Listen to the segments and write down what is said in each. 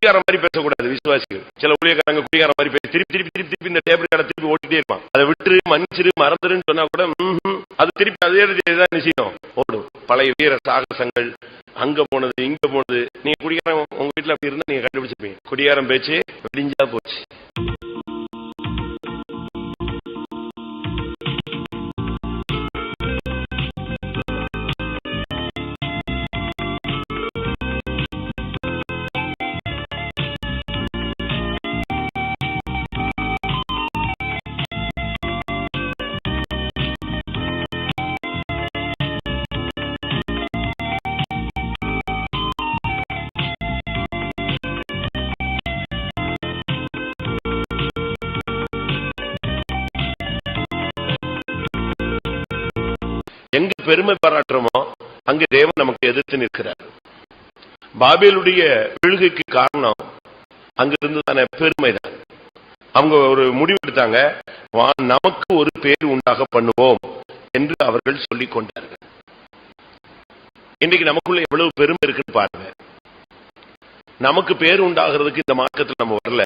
குடிகார மாதிரி பேசக்கூடாது. விசுவாசிகள் சில ஊழியக்காரங்க குடிகார மாதிரி பேசி திருப்பி திருப்பி திருப்பி திருப்பி இந்த டேபிள் கடை திருப்பி ஓட்டிட்டே இருப்பான். அதை விட்டு மன்னிச்சிரு மறந்துருன்னு சொன்னா கூட அது திருப்பி அதே தான் நிச்சயம் ஓடும். பழைய வீர சாகசங்கள் அங்க போனது இங்க போனது. நீங்க குடிகாரம் உங்க வீட்டுல அப்படி இருந்தா நீங்க கண்டுபிடிச்சிருப்பீங்க. குடிகாரம் பேச்சு விடிஞ்சா போச்சு. எங்க பெருமை பாராட்டுறோமோ அங்கு தேவன் நமக்கு எதிர்த்து நிற்கிறார். பாபேலுடைய விழுகைக்கு காரணம் அங்கிருந்து தானே பெருமைதான். அவங்க ஒரு முடிவு எடுத்தாங்க, நமக்கு ஒரு பேர் உண்டாக பண்ணுவோம் என்று அவர்கள் சொல்லிக் கொண்டார்கள். இன்றைக்கு நமக்குள்ள எவ்வளவு பெருமை இருக்குன்னு பாருங்க. நமக்கு பேர் உண்டாகிறதுக்கு இந்த மார்க்கத்தில் நம்ம வரல.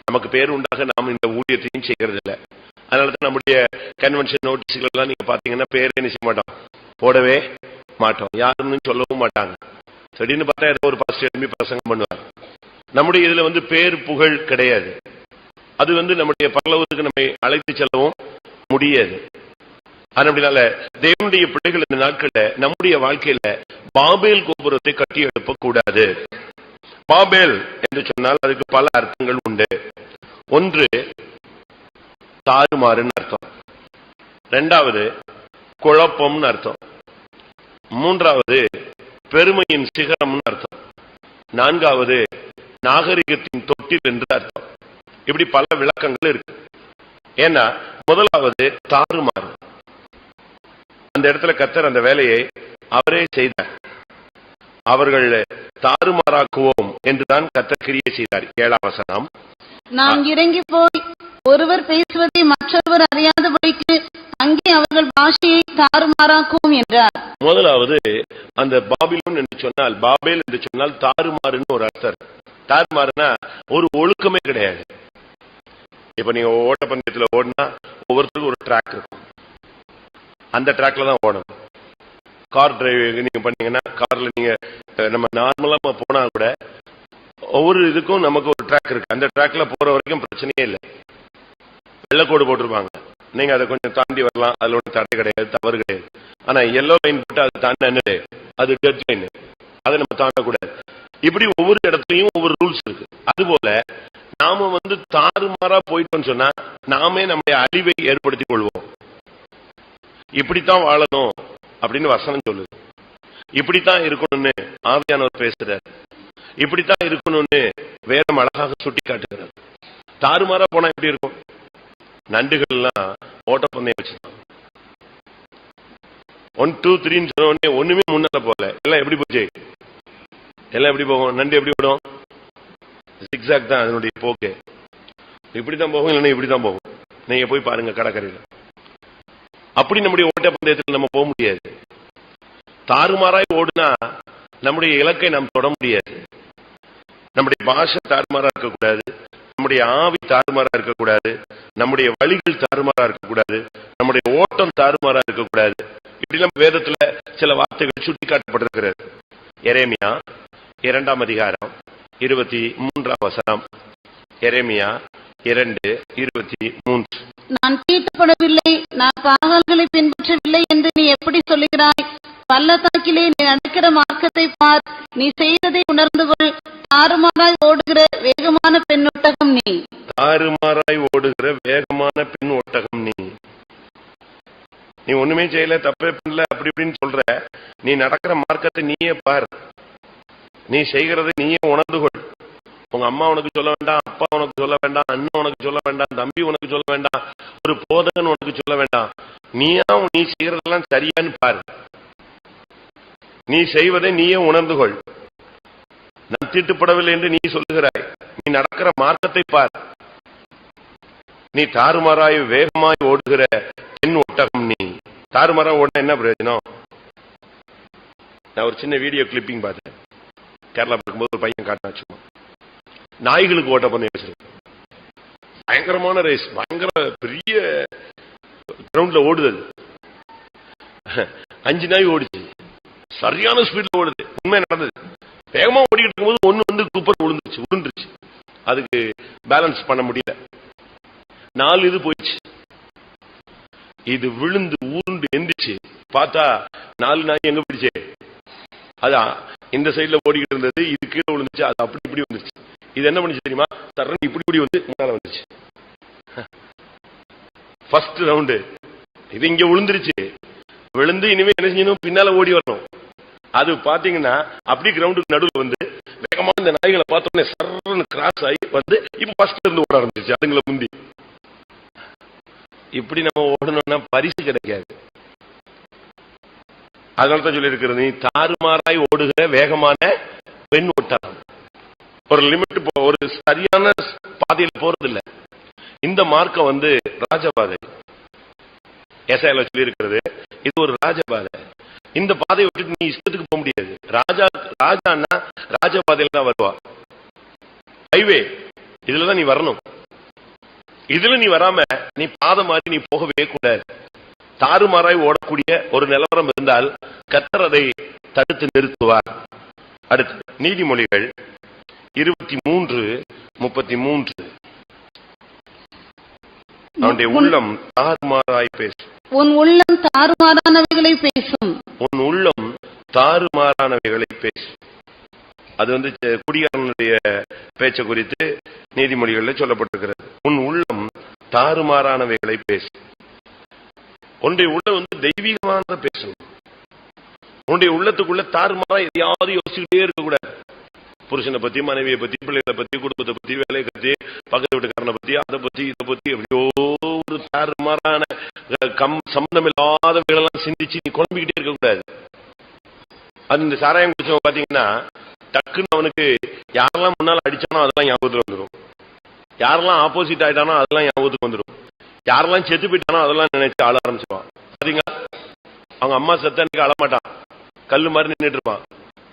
நமக்கு பேர் உண்டாக நாம் இந்த ஊழியத்தையும் செய்கிறது இல்லை. அதனாலதான் நம்முடைய கன்வென்ஷன் நோட்டீஸ்கள் எல்லாம் நீங்க பாத்தீங்கன்னா பேரே நிச்சய மாட்டோம், போடவே மாட்டோம், யாருன்னு சொல்லவும் மாட்டாங்க. திடீர்னு பார்த்தா ஏதோ ஒரு பாஸ்டர் எழுப்பி பிரசங்கம் பண்ணுவார். நம்முடைய இதுல பேர் புகழ் கிடையாது. அது நம்முடைய பரலோகத்துக்கு நம்மை அழைத்து செல்லவும் முடியாது. அதனால தேவனுடைய பிள்ளைகள் இந்த நாட்கள்ல நம்முடைய வாழ்க்கையில பாபேல் கோபுரத்தை கட்டி எழுப்பக்கூடாது. பாபேல் என்று சொன்னால் அதுக்கு பல அர்த்தங்கள் உண்டு. ஒன்று தாறுமாறுன்னு அர்த்தம், இரண்டாவது குழப்பம்னு அர்த்தம், மூன்றாவது பெருமையின் சிகரம்னு அர்த்தம், நான்காவது நாகரிகத்தின் தொட்டில் என்று அர்த்தம். இப்படி பல விளக்கங்கள் இருக்கு. ஏன்னா முதலாவது தாறுமாறு. அந்த இடத்துல கர்த்தர் அந்த வேலையை அவரே செய்தார். அவர்கள் தாறுமாறாக்குவோம் என்றுதான் கர்த்தர் கிரியை செய்தார். 7ஆம் வசனம், நாம் இறங்கி போய் ஒருவர் பேசுவதை மற்றொருவர் அறியாதபடிக்கு அங்கே அவர்கள் பாஷையை தாறுமாறாக்குவோம் என்றார். முதலாவது அந்த பாபிலோன் என்று சொன்னால், பாபேல் என்று சொன்னால் தாறுமாறுன்னு ஒரு அர்த்தம். தாறுமாறுனா ஒரு ஒழுக்கமே கிடையாது. இப்ப நீங்க ஓட்டப்பந்தயத்தில் ஓடினா ஒவ்வொருத்தருக்கும் ஒரு ட்ராக் இருக்கும். அந்த ட்ராக்ல தான் ஓடணும். கார் டிரைவிங் நீங்க பண்ணீங்கன்னா கார்ல நீங்க நம்ம நார்மலா போனா கூட ஒவ்வொரு இதுக்கும் நமக்கு ஒரு ட்ராக் இருக்கு. அந்த ட்ராக்ல போற வரைக்கும் பிரச்சனையே இல்லை. வெள்ளக்கோடு போட்டிருப்பாங்க, நீங்க அதை கொஞ்சம் தாண்டி வரலாம், அதுல ஒன்றும் தடை கிடையாது, தவறு கிடையாது. ஆனா எல்லோ லைன் போட்டு அது தாண்ட அது டெட் லைன், அதை நம்ம தாண்டக்கூடாது. இப்படி ஒவ்வொரு இடத்துலையும் ஒவ்வொரு ரூல்ஸ் இருக்கு. அதுபோல நாம தாறுமாறா போயிட்டோம்னு சொன்னா நாமே நம்முடைய அழிவை ஏற்படுத்திக் கொள்வோம். இப்படித்தான் வாழணும் அப்படின்னு வசனம் சொல்லுது. இப்படித்தான் இருக்கணும்னு ஆவியானவர் பேசுறார். இப்படித்தான் இருக்கணும்னு வேதம் அழகாக சுட்டி காட்டுகிறார். தாறுமாறா போனா எப்படி இருக்கும்? நண்டுகள் எல்லாம் ஓட்டப்பந்தயம் வச்சுதான் 1 2 3 சொன்ன உடனே ஒண்ணுமே முன்னால போல, எல்லாம் எப்படி போச்சு? எல்லாம் எப்படி போகும்? நண்டு எப்படி விடும்? சிக்ஸாக் தான் அதனுடைய போக்கு. இப்படித்தான் போகும், இல்லைன்னா இப்படித்தான் போகும். நீங்க போய் பாருங்க கடற்கரையில். அப்படி நம்முடைய ஓட்டப்பந்தயத்தில் நம்ம போக முடியாது. தாறுமாறாய் ஓடுனா நம்முடைய இலக்கை நாம் தொட முடியாது. நம்முடைய பாஷை தாறுமாறா இருக்கக்கூடாது, நம்முடைய ஆவி தாறுமாறா இருக்கக்கூடாது, நம்முடைய வழிகள் தாறுமாறா இருக்கக்கூடாது, நம்முடைய ஓட்டம் தாறுமாறா இருக்கக்கூடாது. இப்படி நம்ம வேதத்துல சில வார்த்தைகள் சுட்டி காட்டப்பட்டிருக்கிறது. எரேமியா 2ஆம் அதிகாரம் 23ஆம் வசனம். எரேமியா 2:23. நான் தீட்டுப்படவில்லை, நான் பாகால்களை பின்பற்றவில்லை என்று நீ எப்படி சொல்லுகிறாய்? பள்ளத்தாக்கிலே நீ நடக்கிற மார்க்கத்தை பார், நீ செய்ததை உணர்ந்து கொள். தாறுமாறாய் ஓடுகிற வேகமான பெண் ஒட்டகம் நீ. தாறுமாறாய் ஓடுகிற வேகமான பெண் ஒட்டகம் நீ. நீ ஒண்ணுமே செய்யல, தப்பே பண்ணல, அப்படி இப்படின்னு சொல்ற. நீ நடக்கிற மார்க்கத்தை நீயே பார், நீ செய்கிறதை நீயே உணர்ந்து கொள். உங்க அம்மா உனக்கு சொல்ல வேண்டாம், அப்பா உனக்கு சொல்ல வேண்டாம், அண்ணன் உனக்கு சொல்ல வேண்டாம், தம்பி உனக்கு சொல்ல வேண்டாம், ஒரு போதகன் உனக்கு சொல்ல வேண்டாம். நீ செய்யறதெல்லாம் சரியான்னு பாரு. நீ செய்வதை நீயே உணர்ந்து கொள். நான் தீட்டுப்படவில்லை என்று நீ சொல்லுகிறாய், நீ நடக்கிற மார்க்கத்தை பார். நீ தாறுமாறாய் வேகமாய் ஓடுகிற பெண் ஒட்டகம் நீ. தாறுமாறா ஓட என்ன பிரயோஜனம்? நான் ஒரு சின்ன வீடியோ கிளிப்பிங் பார்த்தேன். கேரளா பார்க்கும்போது ஒரு பையன் காட்டினாச்சுமா, நாய்களுக்கு ஓட்டப்பந்தயம் வச்சிருக்கு. பயங்கரமான ரேஸ், பயங்கர பெரிய கிரவுண்ட்ல ஓடுது. 5 நாய் ஓடிச்சு, சரியான ஸ்பீட்ல ஓடுது. உண்மை நடந்தது. வேகமா ஓடிக்கிட்டு இருக்கும்போது ஒண்ணு வந்து குப்பர் விழுந்துருச்சு. அதுக்கு பேலன்ஸ் பண்ண முடியல. 4 இது போயிடுச்சு. இது விழுந்து ஊருண்டு எந்திரிச்சு பார்த்தா 4 நாய் எங்க போயிடுச்சு? அதான் இந்த சைட்ல ஓடிக்கிட்டு இருந்தது, இது கீழே விழுந்துச்சு, அது அப்படி இப்படி வந்துருச்சு. இது என்ன பண்ணிச்சு தெரியுமா? தரன் இப்படி வந்து முன்னால வந்துருச்சு. ஃபர்ஸ்ட் ரவுண்டு இது இங்க விழுந்துருச்சு. விழுந்து இனிமே என்ன செய்யணும்? பின்னால ஓடி வரணும். அது பாத்தீங்கன்னா அப்படி கிரவுண்டுக்கு நடுவில் வந்து வேகமா இந்த நாய்களை பார்த்தோன்னே சர்ன்னு கிராஸ் ஆகி வந்து இப்ப ஃபர்ஸ்ட்ல இருந்து ஓட ஆரம்பிச்சிருச்சு அதுங்களை முந்தி. இப்படி நம்ம ஓடணும்னா பரிசு கிடைக்காது. அதனால்தான் சொல்லி இருக்கிறது, நீ தாறுமாறாய் ஓடுகிற வேகமான பெண் ஓட்டம். ஒரு லிமிட், ஒரு சரியான பாதையில் போறதில்லை. இந்த மார்க்கம் வந்து ராஜபாதை. ஏசாயால சொல்லி இருக்கிறது, இது ஒரு ராஜபாதை. இந்த பாதையை விட்டு நீ இஷ்டத்துக்கு போக முடியாது. ராஜான்னா ராஜபாதையில தான் வருவா. ஹைவே இதுலதான் நீ வரணும். இதுல நீ வராம நீ பாதை மாதிரி நீ போகவே கூடாது. தாறுமாறாய் ஓடக்கூடிய ஒரு நிலவரம் இருந்தால் கர்த்தர் அதை தடுத்து நிறுத்துவார். அடுத்து நீதிமொழிகள் 23:33. அவனுடைய உள்ளம் தாறுமாறாய் பேசும். உன் உள்ளம் தாறுமாறானவைகளை பேசும். உன் உள்ளம் தாறுமாறானவைகளை பேசும். அது வந்து குடியாரனுடைய பேச்சை குறித்து நீதிமொழிகளில் சொல்லப்பட்டிருக்கிறது. உன் உள்ளம் தாறுமாறானவைகளை பேசும். உன்னுடைய உள்ளம் வந்து தெய்வீகமானதை பேசணும். உன்னுடைய உள்ளத்துக்குள்ள தாறுமாறா எதையாவது யோசிச்சுட்டே இருக்கக்கூடாது. புருஷனை பத்தி, மனைவியை பத்தி, பிள்ளைகளை பத்தி, குடும்பத்தை பத்தி, வேலையை பத்தி, பக்கத்து வீட்டுக்காரனை பத்தி, அதை பத்தி, இதை பத்தி எப்படியோ ஒரு தாறுமாறான சம்பந்தம் இல்லாதவைகளெல்லாம் சிந்திச்சு நீ குழம்பிக்கிட்டே இருக்கக்கூடாது. அது இந்த சாராயம் குடிச்சவங்க பாத்தீங்கன்னா டக்குன்னு அவனுக்கு யாரெல்லாம் முன்னால அடிச்சானோ அதெல்லாம் ஞாபகத்துல வந்துடும். யாரெல்லாம் ஆப்போசிட் ஆயிட்டானோ அதெல்லாம் ஞாபகத்துக்கு வந்துடும். யாரெல்லாம் செத்து போயிட்டானோ அதெல்லாம் நினைச்சு ஆள ஆரம்பிச்சிருவான். பாத்தீங்களா, அவங்க அம்மா செத்தானுக்கு அழமாட்டான், கல்லு மாதிரி நின்றுட்டு இருப்பான்.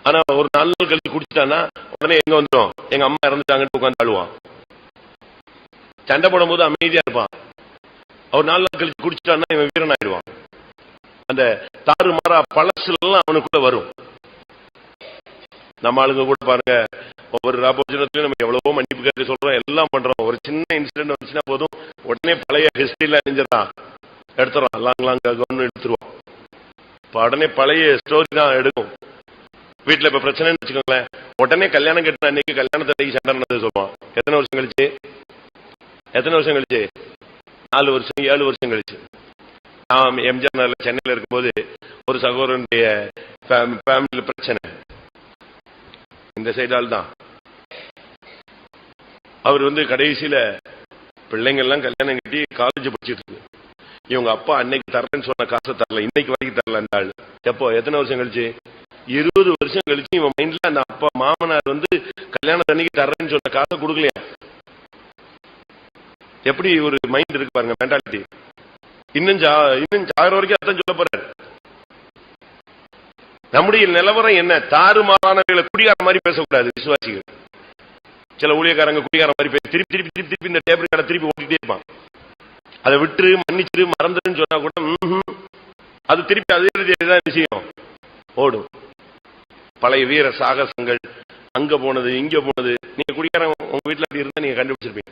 ஆனா ஒரு 4 நாள் கழிச்சு குடிச்சிட்டான்னா உடனே எங்க வந்துடும்? எங்க அம்மா இறந்துட்டாங்கன்னு உட்காந்து அழுவான். சண்டை போடும் போது அமைதியா இருப்பான். அவர் 4 நாள் கழிச்சு குடிச்சிட்டான்னா இவன் வீரன் ஆயிடுவான். அந்த தாறுமாறா பழசுலாம் அவனுக்குள்ள வரும். நம்ம ஆளுங்க கூட பாருங்க, ஒவ்வொரு ராபோஜனத்திலையும் நம்ம எவ்வளவோ மன்னிப்பு கேட்டு சொல்றோம், எல்லாம் பண்றோம். ஒரு சின்ன இன்சிடென்ட் வந்துச்சுன்னா போதும், உடனே பழைய ஹிஸ்டரியில நினைஞ்சிடறான், எடுத்துறான், லாங் கவர்மெண்ட் எடுத்துருவோம். உடனே பழைய ஸ்டோரி தான் எடுக்கும். வீட்டுல இப்ப பிரச்சனைன்னு வச்சுக்கோங்களேன், உடனே கல்யாணம் கட்டின அன்னைக்கு கல்யாணத்தை சண்டை நடந்தது சொல்லுவான். எத்தனை வருஷம் கழிச்சு? 4 வருஷம் 7 வருஷம் கழிச்சு. நான் எம்ஜிஆர் நகர்ல சென்னையில இருக்கும்போது ஒரு சகோதரனுடைய ஃபேமிலியில பிரச்சனை. இந்த சைடால் தான் அவர் வந்து கடைசியில பிள்ளைங்க எல்லாம் கல்யாணம் கட்டி காலேஜ் படிச்சுட்டு இருக்கு. இவங்க அப்பா அன்னைக்கு தரேன்னு சொன்ன காசை தரல, இன்னைக்கு வரைக்கும் தரல. அந்த ஆள் எப்போ, எத்தனை வருஷம் கழிச்சு? 20 வருஷம் கழிச்சு இவன் மைண்ட்ல அந்த அப்பா மாமனார் வந்து கல்யாணம் அன்னைக்கு தரேன்னு சொன்ன காசை கொடுக்கலையா? எப்படி ஒரு மைண்ட் இருக்கு பாருங்க, மென்டாலிட்டி. இன்னும் 1000 வரைக்கும் அதான் சொல்ல போறாரு. நம்முடைய நிலவரம் என்ன? தாறுமாறானவர்களை குடிகார மாதிரி பேசக்கூடாது. விசுவாசிகள் சில ஊழியக்காரங்க குடிகார மாதிரி பேசி திருப்பி திருப்பி திருப்பி திருப்பி இந்த டேபிள் கடை திருப்பி ஓட்டிட்டே இருப்பான். அதை விட்டு மன்னிச்சிரு மறந்துன்னு சொன்னா கூட அது திருப்பி அதேதான் விஷயம் ஓடும். பழைய வீர சாகசங்கள், அங்க போனது இங்க போனது. நீங்க குடிகாரம் உங்க வீட்டுல அப்படி இருந்தா நீங்க கண்டுபிடிச்சிருப்பீங்க.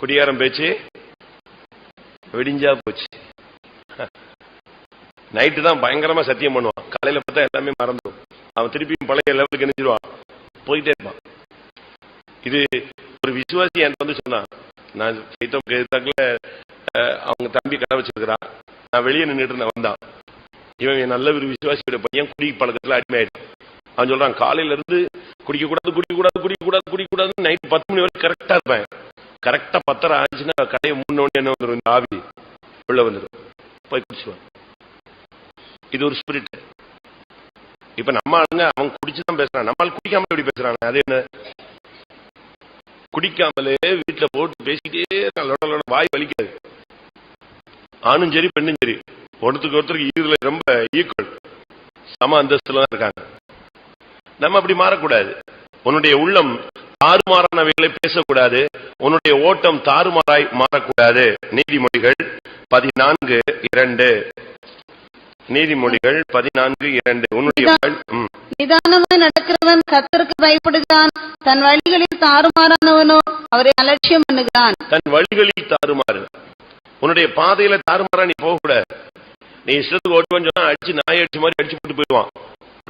குடிகாரம் பேச்சு வெடிஞ்சா போச்சு. நைட்டு தான் பயங்கரமா சத்தியம் பண்ணுவான், காலையில பார்த்தா எல்லாமே மறந்துடும். அவன் திருப்பியும் பழைய லெவலுக்கு நினைச்சிருவான், போயிட்டே இருப்பான். இது ஒரு விசுவாசி என்கிட்ட வந்து சொன்னான். நான் சைத்தம் அவங்க தம்பி கடை வச்சிருக்கிறான், நான் வெளியே நின்றுட்டு இருந்தேன். வந்தான், இவன் நல்ல ஒரு விசுவாசியோட பையன் குடி பழக்கத்துல அடிமையாயிட்டு. அவன் சொல்றான், காலையில இருந்து குடிக்கக்கூடாது குடிக்கக்கூடாது குடிக்கக்கூடாது குடிக்கக்கூடாது, நைட் 10 மணி வரைக்கும் கரெக்டா இருப்பேன். கரெக்டா 10:30 ஆச்சுன்னா கடையை முன்னோடனே என்ன வந்துடும், இந்த ஆவி உள்ள வந்துடும், போய் குடிச்சுவான். இது ஒரு ஸ்பிரிட். இப்ப நம்ம ஆளுங்க அவன் குடிச்சுதான் பேசுறான், நம்மளால குடிக்காம எப்படி பேசுறான்? அது என்ன? குடிக்காமலே வீட்டுல போட்டு பேசிக்கிட்டே வாய் வலிக்காது. ஆணும் சரி பெண்ணும் சரி ஒருத்தருக்கு ஒருத்தருக்கு இதுல ரொம்ப ஈக்குவல், சம அந்தஸ்துல தான் இருக்காங்க. நம்ம அப்படி மாறக்கூடாது. உன்னுடைய உள்ளம் தாறுமாறானவைகளை பேசக்கூடாது. உன்னுடைய ஓட்டம் தாறுமாறாய் மாறக்கூடாது. நீதிமொழிகள் 14:2. நீதிமொழிகள் 14:2. உன்னுடைய நிதானமாய் நடக்கிறவன் கர்த்தருக்கு பயப்படுகிறான், தன் வழிகளில் தாறுமாறானவனோ அவரை அலட்சியம் பண்ணுகிறான். தன் வழிகளில் தாறுமாறு. உன்னுடைய பாதையில தாறுமாறா நீ போகக்கூடாது. நீ இஷ்டத்துக்கு ஓட்டுவேன்னு சொன்னா அடிச்சு நாய் அடிச்சு மாதிரி அடிச்சு போட்டு போயிடுவான்.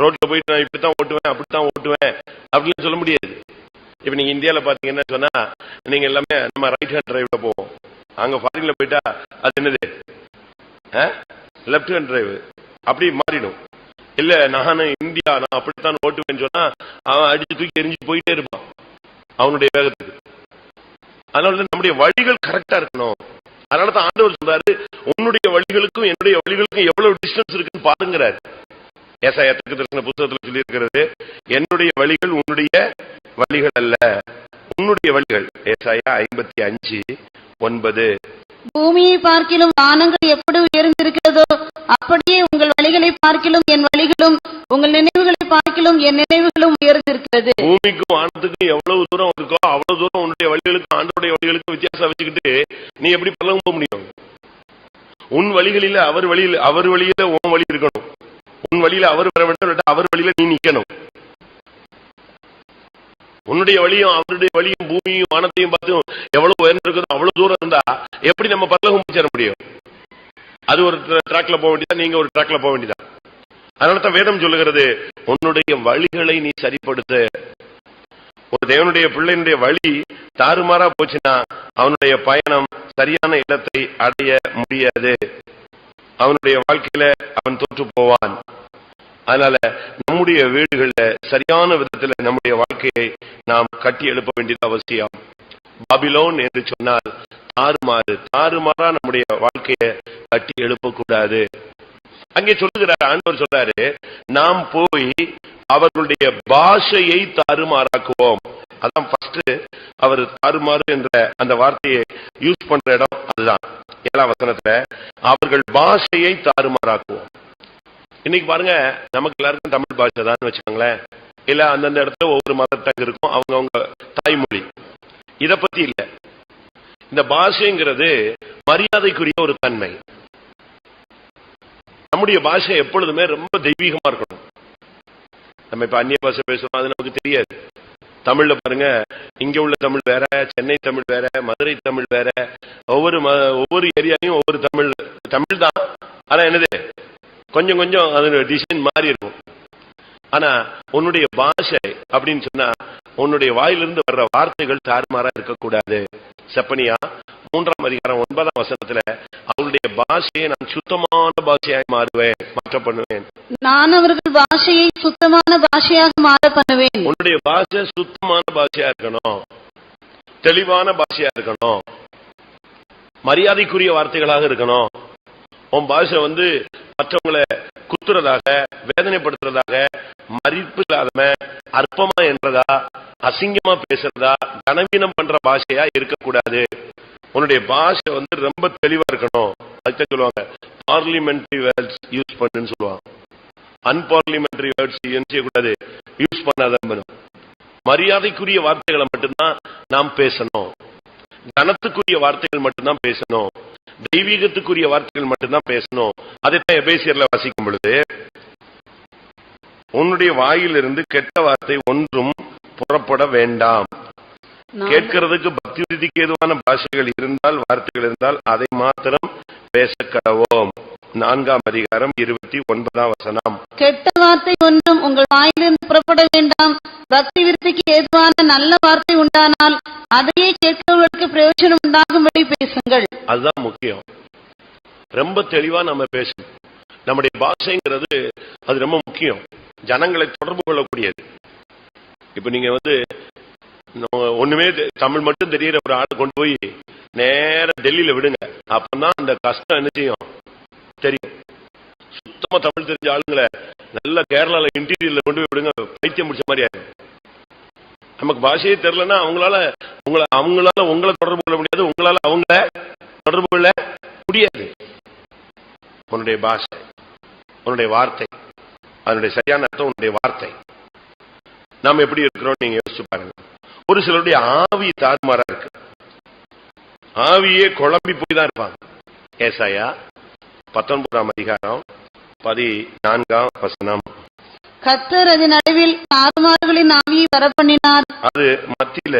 ரோட்ல போயிட்டு நான் இப்படித்தான் ஓட்டுவேன் அப்படித்தான் ஓட்டுவேன் அப்படின்னு சொல்ல முடியாது. இப்ப நீங்க இந்தியாவில பாத்தீங்கன்னா சொன்னா நீங்க எல்லாமே நம்ம ரைட் ஹேண்ட் டிரைவ்ல போவோம். அங்க ஃபாரின்ல போயிட்டா அது என்னது லெப்ட் ஹேண்ட் டிரைவ் அப்படி மாறிடும். இல்ல நான் இந்தியா நான் அப்படித்தான் ஓட்டுவேன்னு சொன்னா அவன் அடிச்சு தூக்கி எரிஞ்சு போயிட்டே இருப்பான் அவனுடைய வேகத்துக்கு. அதனால நம்முடைய வழிகள் கரெக்டா இருக்கணும். அதனாலதான் ஆண்டவர் சொல்றாரு, உன்னுடைய வழிகளுக்கும் என்னுடைய வழிகளுக்கும் எவ்வளவு டிஸ்டன்ஸ் இருக்குன்னு பாருங்கிறாரு. ஏசாயா தீர்க்கதரிசன புத்தகத்தில் சொல்லி இருக்கிறது, என்னுடைய வழிகள் உன்னுடைய வழிகள் அல்ல, உன்னுடைய வழிகள். ஏசாயா 55:9. பூமியை பார்க்கிலும் வானங்கள் எப்படி உயர்ந்திருக்கிறதோ அப்படியே உங்கள் வழிகளை பார்க்கிலும் என் வழிகளும், உங்கள் நினைவுகளை பார்க்கிலும் என் நினைவுகளும் உயர்ந்திருக்கிறது. பூமிக்கும் வானத்துக்கும் எவ்வளவு தூரம் இருக்கோ அவ்வளவு தூரம் உன்னுடைய வழிகளுக்கும் ஆண்டோடைய வழிகளுக்கும் வித்தியாசம் வச்சுக்கிட்டு நீ எப்படி பரலோகம் போக முடியும்? உன் வழிகளில அவர் வழியில உன் வழி இருக்கணும். உன் வழியில அவர் வர வேண்டும், அவர் வழியில நீ நிக்கணும். உன்னுடைய வழியும் அவருடைய வழியும் பூமியும் வானத்தையும் பார்த்து எவ்வளவு உயர்ந்திருக்கிறதோ அவ்வளவு தூரம் இருந்தா எப்படி நம்ம பரலோகம் போய் சேர முடியும்? அது ஒரு ட்ராக்ல போக வேண்டியதா, நீங்க ஒரு ட்ராக்ல போக வேண்டியதா. அதனாலதான் வேதம் சொல்லுகிறது, உன்னுடைய வழிகளை நீ சரிப்படுத்த. ஒரு தேவனுடைய பிள்ளையினுடைய வழி தாறுமாறா போச்சுன்னா அவனுடைய பயணம் சரியான இடத்தை அடைய முடியாது. அவனுடைய வாழ்க்கையில அவன் தோற்று போவான். அதனால நம்முடைய வீடுகள்ல சரியான விதத்துல நம்முடைய வாழ்க்கையை நாம் கட்டி எழுப்ப வேண்டியது அவசியம். பாபிலோன் என்று சொன்னால் தாறுமாறா நம்முடைய வாழ்க்கையை கட்டி எழுப்பக்கூடாது. அங்கே சொல்லுகிறார், ஆண்டவர் சொல்றாரு, நாம் போய் அவர்களுடைய பாஷையை தாறுமாறாக்குவோம். அதான் ஃபர்ஸ்ட் அவர் தாறுமாறு என்ற அந்த வார்த்தையை யூஸ் பண்ற இடம் அதுதான். 7ஆம் வசனத்துல அவர்கள் பாஷையை தாறுமாறாக்குவோம். இன்னைக்கு பாருங்க, நமக்கு எல்லாருக்கும் தமிழ் பாஷை தான் வச்சுக்கோங்களேன். இல்ல அந்தந்த இடத்துல ஒவ்வொரு மதர் டங் இருக்கும், அவங்க தாய்மொழி. இத பத்தி இல்ல. இந்த பாஷைங்கிறது மரியாதைக்குரிய ஒரு தன்மை. நம்முடைய பாஷை எப்பொழுதுமே ரொம்ப தெய்வீகமா இருக்கணும். நம்ம இப்ப அந்நிய பாஷை பேசுறோம், அது நமக்கு தெரியாது. தமிழ்ல பாருங்க, இங்க உள்ள தமிழ் வேற, சென்னை தமிழ் வேற, மதுரை தமிழ் வேற. ஒவ்வொரு ஏரியாலையும் ஒவ்வொரு தமிழ் தான். ஆனா என்னது, கொஞ்சம் கொஞ்சம் அது டிசைன் மாறி இருக்கும். ஆனா உன்னுடைய பாஷை அப்படின்னு சொன்னா உன்னுடைய வாயிலிருந்து வர்ற வார்த்தைகள் தாறுமாறா இருக்கக்கூடாது. செப்பனியா 3ஆம் அதிகாரம் 9ஆம் வசனத்துல அவருடைய பாஷையை நான் சுத்தமான பாஷையாய் மாற்ற பண்ணுவேன். நான் அவர்கள் பாஷையை சுத்தமான பாஷையாக மாற பண்ணுவேன். உன்னுடைய பாஷை சுத்தமான பாஷையா இருக்கணும், தெளிவான பாஷையா இருக்கணும், மரியாதைக்குரிய வார்த்தைகளாக இருக்கணும். உன் பாஷை மற்றவங்களை குத்துறதாக, வேதனைப்படுத்துறதாக, மதிப்பு இல்லாத அற்பமா என்றதா, அசிங்கமா பேசுறதா, கனவீனம் பண்ற பாஷையா இருக்கக்கூடாது. உன்னுடைய பாஷை ரொம்ப தெளிவா இருக்கணும். அதுதான் சொல்லுவாங்க, பார்லிமெண்டரி வேர்ட்ஸ் யூஸ் பண்ணுன்னு சொல்லுவாங்க. அன்பார்லிமெண்டரி வேர்ட்ஸ் செய்யக்கூடாது, யூஸ் பண்ணாத. மரியாதைக்குரிய வார்த்தைகளை மட்டும்தான் நாம் பேசணும். கனத்துக்குரிய வார்த்தைகள் மட்டும்தான் பேசணும். தெய்வீகத்துக்குரிய வார்த்தைகள் மட்டும்தான் பேசணும். அதைத்தான் எபேசியர்ல வாசிக்கும் பொழுது, உன்னுடைய வாயிலிருந்து கெட்ட வார்த்தை ஒன்றும் புறப்பட வேண்டாம். கேட்கிறதுக்கு பக்தி விதிக்கு ஏதுவான பாஷைகள் இருந்தால், வார்த்தைகள் இருந்தால் அதை மாத்திரம் பேச கடவோம். 4ஆம் அதிகாரம் 29ஆம் வசனம். கெட்ட வார்த்தை ஒன்றும் உங்கள் வாயிலிருந்து புறப்பட வேண்டாம். பக்தி விருத்திக்கு ஏதுவான நல்ல வார்த்தை உண்டானால் அதையே கேட்கிறவர்களுக்கு பிரயோஜனம் உண்டாகும்படி பேசுங்கள். அதுதான் முக்கியம். ரொம்ப தெளிவா நம்ம பேசணும். நம்முடைய பாஷைங்கிறது அது ரொம்ப முக்கியம். ஜனங்களை தொடர்பு கொள்ளக்கூடியது. இப்ப நீங்க ஒண்ணுமே தமிழ் மட்டும் தெரியற ஒரு ஆளை கொண்டு போய் நேர டெல்லியில விடுங்க, அப்பதான் அந்த கஷ்டம் என்ன செய்யும் தெரியும். சுத்தமா தமிழ் தெரிஞ்ச ஆளுங்களை நல்ல கேரளால இன்டீரியர்ல கொண்டு போய் விடுங்க, பைத்தியம் முடிச்ச மாதிரி ஆயிடும். நமக்கு பாஷையே தெரியலன்னா அவங்களால உங்களை தொடர்பு கொள்ள முடியாது, உங்களால அவங்கள தொடர்பு கொள்ள முடியாது. உன்னுடைய பாஷை, உன்னுடைய வார்த்தை, அதனுடைய சரியான அர்த்தம் உன்னுடைய வார்த்தை. நாம் எப்படி இருக்கிறோம் நீங்க யோசிச்சு பாருங்க. ஒரு சிலருடைய ஆவி தாறுமாறா இருக்கு, ஆவியே குழம்பி போய் தான் இருப்பாங்க. ஏசாயா 19 அதிகாரம் 14 கர்த்தர் அதன் நடுவில் தாறுமாறுகளின் ஆவியை வரப்பண்ணினார். அது மத்தியில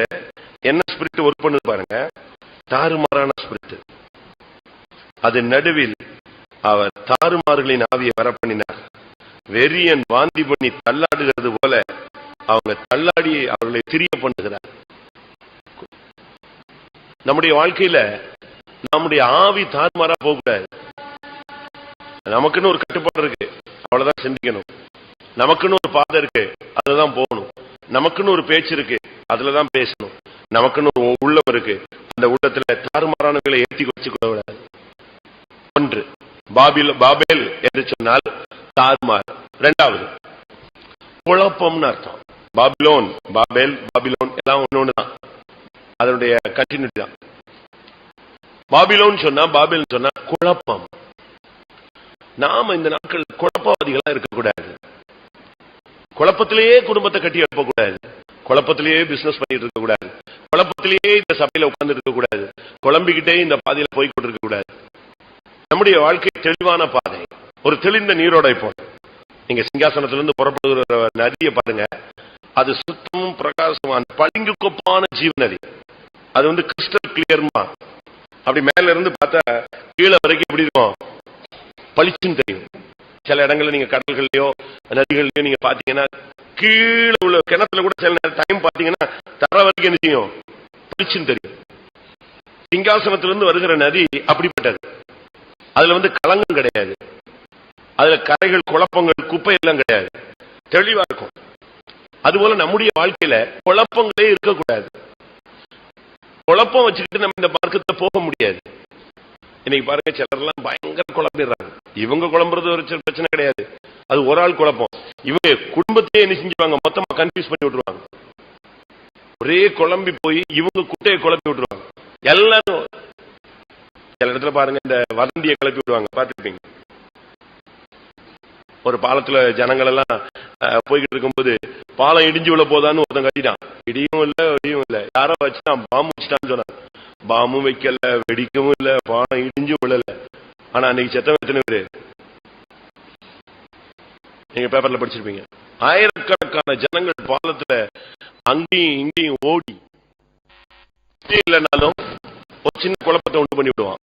என்ன ஸ்பிரிட் ஒர்க் பண்ணுது பாருங்க, தாறுமாறான ஸ்பிரிட். அது நடுவில் அவர் தாறுமாறுகளின் ஆவியை வரப்பண்ணினார். வெறியன் வாந்தி பண்ணி தள்ளாடுகிறது போல அவங்க தள்ளாடி அவர்களை திரிய பண்ணுகிறார். நம்முடைய வாழ்க்கையில நம்முடைய ஆவி தாறுமாறா போகக்கூடாது. நமக்குன்னு ஒரு கட்டுப்பாடு இருக்கு, அவ்வளவுதான் சிந்திக்கணும். நமக்குன்னு ஒரு பாதை இருக்கு, அதுதான் போகணும். நமக்குன்னு ஒரு பேச்சு இருக்கு, அதுலதான் பேசணும். நமக்குன்னு ஒரு உள்ளம் இருக்கு, அந்த உள்ளத்துல தாறுமாறானவர்களை ஏற்றி வச்சு கொள்ள விடாது. ஒன்று பாபேல் என்று சொன்னால் தாறுமாறு. இரண்டாவது குழப்பம்னு அர்த்தம். பாபிலோன், பாபேல், பாபிலோன் எல்லாம் ஒண்ணுதான், அதனுடைய கண்டினியூட்டி தான். பாபிலோன் சொன்னா, பாபேல் சொன்னா குழப்பம். நாம இந்த நாட்கள் குழப்பவாதிகளா இருக்கக்கூடாது. குழப்பத்திலேயே குடும்பத்தை கட்டி எழுப்பக்கூடாது, குழப்பத்திலேயே பிசினஸ் பண்ணிட்டு இருக்க கூடாது, குழப்பத்திலேயே இந்த சபையில உட்கார்ந்து இருக்க கூடாது, குழம்பிக்கிட்டே இந்த பாதையில போய் கொண்டிருக்க கூடாது. நம்முடைய வாழ்க்கை தெளிவான பாதை, ஒரு தெளிந்த நீரோடை போல. நீங்க சிங்காசனத்திலிருந்து புறப்படுகிற நதியை பாருங்க, அது சுத்தமும் பிரகாசமான பளிங்கு கொப்பான ஜீவ நதி. அது கிறிஸ்டல் கிளியர்மா. அப்படி மேல இருந்து பார்த்தா கீழே வரைக்கும் எப்படி இருக்கும், பளிச்சுன்னு தெரியும். சில இடங்கள்ல நீங்க கடல்கள்லயோ நதிகள்லயோ நீங்க பாத்தீங்கன்னா கீழே உள்ள கிணத்துல கூட சில டைம் பாத்தீங்கன்னா தர வரைக்கும் என்ன செய்யும், பளிச்சுன்னு தெரியும். சிங்காசனத்திலிருந்து வருகிற நதி அப்படிப்பட்டது. அதுல கலங்கம் கிடையாது, அதுல கரைகள், குழப்பங்கள், குப்பை எல்லாம் கிடையாது, தெளிவா இருக்கும். அதுபோல நம்முடைய வாழ்க்கையில குழப்பங்களே இருக்கக்கூடாது. குழப்பம் வச்சுக்கிட்டு நம்ம இந்த மார்க்கத்துல போக முடியாது. இன்னைக்கு பாருங்க, சிலர்லாம் பயங்கர குழம்பிடுறாங்க. இவங்க குழம்புறது ஒரு பிரச்சனை கிடையாது, அது ஒரு ஆள் குழப்பம். இவங்க குடும்பத்தையே என்ன செஞ்சுவாங்க, மொத்தமா கன்ஃபியூஸ் பண்ணி விட்டுருவாங்க. ஒரே குழம்பி போய் இவங்க குட்டையை குழப்பி விட்டுருவாங்க. எல்லாரும் சில இடத்துல பாருங்க இந்த வதந்தியை கிளப்பி விடுவாங்க, பார்த்துருப்பீங்க. ஒரு பாலத்துல ஜனங்கள் எல்லாம் போய்கிட்டு இருக்கும்போது பாலம் இடிஞ்சு விழ போதான்னு ஒருத்தன் கட்டிட்டான். இடியும் இல்ல வெடியும் இல்ல, யாரோ வச்சுட்டான், பாம்பு வச்சுட்டான்னு சொன்னான். பாம்பும் வைக்கல, வெடிக்கவும் இல்ல, பாலம் இடிஞ்சும் விழல. ஆனா அன்னைக்கு செத்தவன் எத்தனை பேரு நீங்க பேப்பர்ல படிச்சிருப்பீங்க. ஆயிரக்கணக்கான ஜனங்கள் பாலத்துல அங்கேயும் இங்கேயும் ஓடி, இல்லைனாலும் ஒரு சின்ன குழப்பத்தை உண்டு பண்ணி விடுவான்.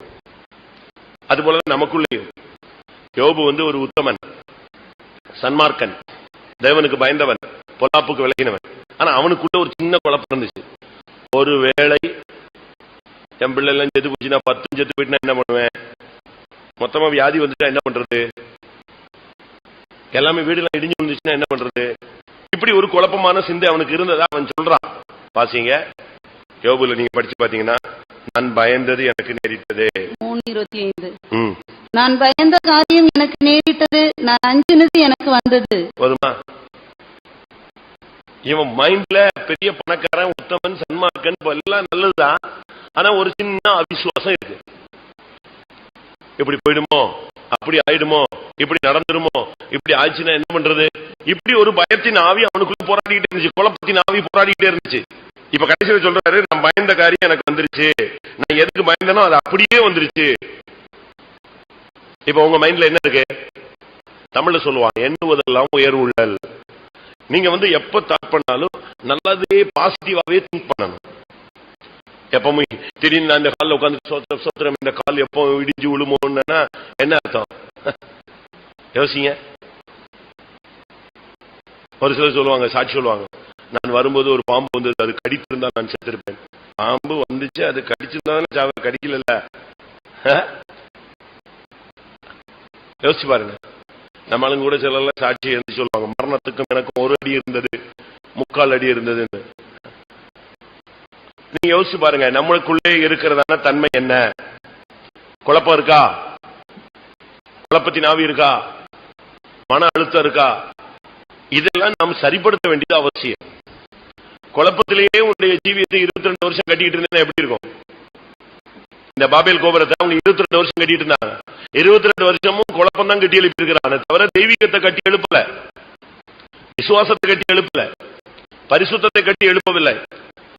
அதுபோல நமக்குள்ளேயும் யோபு ஒரு உத்தமன், சன்மார்க்கன், தேவனுக்கு பயந்தவன், பொல்லாப்புக்கு விலகினவன். ஆனா அவனுக்குள்ள ஒரு சின்ன குழப்பம் இருந்துச்சு. ஒரு வேளை என் பிள்ளை எல்லாம் செத்து போச்சுன்னா, 10 செத்து போயிட்டுனா என்ன பண்ணுவேன், மொத்தமா வியாதி வந்துட்டா என்ன பண்றது, எல்லாமே வீடுலாம் இடிஞ்சு வந்துச்சுன்னா என்ன பண்றது, இப்படி ஒரு குழப்பமான சிந்தை அவனுக்கு இருந்ததா அவன் சொல்றான். பாசிங்க யோபுல நீங்க படிச்சு பாத்தீங்கன்னா, நான் பயந்தது எனக்கு நேரிட்டது. 3:25. நான் பயந்த காரியம் எனக்கு நேரிட்டது, நான் அஞ்சினது எனக்கு வந்தது. போதுமா? இவன் மைண்ட்ல பெரிய பணக்காரன், உத்தமன், சன்மார்க்கன் எல்லாம் நல்லதுதான். ஆனா ஒரு சின்ன அவிசுவாசம் இருக்கு. இப்படி போயிடுமோ, அப்படி ஆயிடுமோ, இப்படி நடந்துருமோ, இப்படி ஆச்சுன்னா என்ன பண்றது, இப்படி ஒரு பயத்தின் ஆவி அவனுக்குள்ள போராடிக்கிட்டே இருந்துச்சு, குழப்பத்தின் ஆவி போராடிக்கிட்டே இருந்துச்சு. இப்ப கடைசியில் சொல்றாரு, நான் பயந்த காரியம் எனக்கு வந்துருச்சு, நான் எதுக்கு பயந்தனோ அது அப்படியே வந்துருச்சு. இப்ப உங்க மைண்ட்ல என்ன இருக்கு, தமிழ்ல சொல்லுவாங்க, எண்ணுவதெல்லாம் உயர்வுள்ளல். நீங்க எப்ப தாட் பண்ணாலும் நல்லதே பாசிட்டிவாவே திங்க் பண்ணணும். எப்பவும் திடீர்னு அந்த காலில் உட்காந்து சோத்திரம், இந்த கால் எப்போ இடிஞ்சு விழுமோன்னா என்ன அர்த்தம் யோசிங்க. ஒரு சிலர் சொல்லுவாங்க, சாட்சி சொல்லுவாங்க, நான் வரும்போது ஒரு பாம்பு வந்தது, அது கடித்திருந்தா நான் செத்துருப்பேன். பாம்பு வந்துச்சு, அது கடிச்சிருந்தாலும் கடிக்கல. யோசிச்சு பாருங்க. நம்மளும் கூட சில சாட்சி இருந்து சொல்லுவாங்க, மரணத்துக்கும் எனக்கும் 1 அடி இருந்தது, 3/4 அடி இருந்ததுன்னு. நீங்க யோசிச்சு பாருங்க, நம்மளுக்குள்ளே இருக்கிறதான தன்மை என்ன? குழப்பம் இருக்கா? குழப்பத்தின் ஆவி இருக்கா? மன அழுத்தம் இருக்கா? இதெல்லாம் நாம் சரிப்படுத்த வேண்டியது அவசியம். குழப்பத்திலேயே உன்னுடைய ஜீவியத்தை 22 வருஷம் கட்டிக்கிட்டு இருந்தா எப்படி இருக்கும்? இந்த பாபேல் கோபுரத்தை அவங்க 22 வருஷம் கட்டிட்டு இருந்தாங்க. 22 வருஷமும் குழப்பம் தான் கட்டி எழுப்பி இருக்கிறாங்க, தவிர தெய்வீகத்தை கட்டி எழுப்பல, விசுவாசத்தை கட்டி எழுப்பல. பரிசுத்தத்தை கட்டி எழுப்பவில்லை.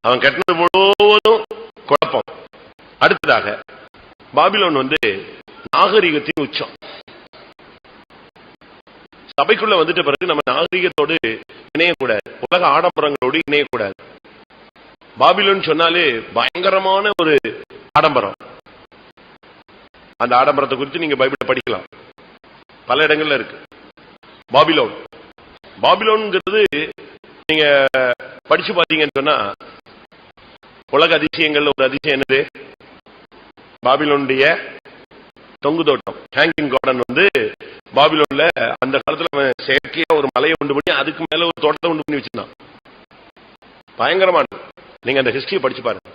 அவன் கட்டினது முழுவதும் குழப்பம். அடுத்ததாக பாபிலோன் நாகரிகத்தின் உச்சம். சபைக்குள்ள வந்துட்ட பிறகு நம்ம நாகரிகத்தோடு இணையக்கூடாது, உலக ஆடம்பரங்களோடு இணையக்கூடாது. பாபிலோன் சொன்னாலே பயங்கரமான ஒரு ஆடம்பரம். அந்த ஆடம்பரத்தை குறித்து நீங்க பைபிள படிக்கலாம், பல இடங்கள்ல இருக்கு. பாபிலோன் பாபிலோன்ங்கிறது நீங்க படிச்சு பாத்தீங்கன்னு சொன்னா, உலக அதிசயங்கள்ல ஒரு அதிசயம் என்னது? பாபிலோனுடைய தொங்கு தோட்டம், ஹேங்கிங் கார்டன் பாபிலோன்ல அந்த காலத்துல செயற்கையா ஒரு மலையை உண்டு பண்ணி அதுக்கு மேல ஒரு தோட்டத்தை உண்டு பண்ணி வச்சிருந்தான். பயங்கரமான, நீங்க அந்த ஹிஸ்டரியை படிச்சு பாருங்க.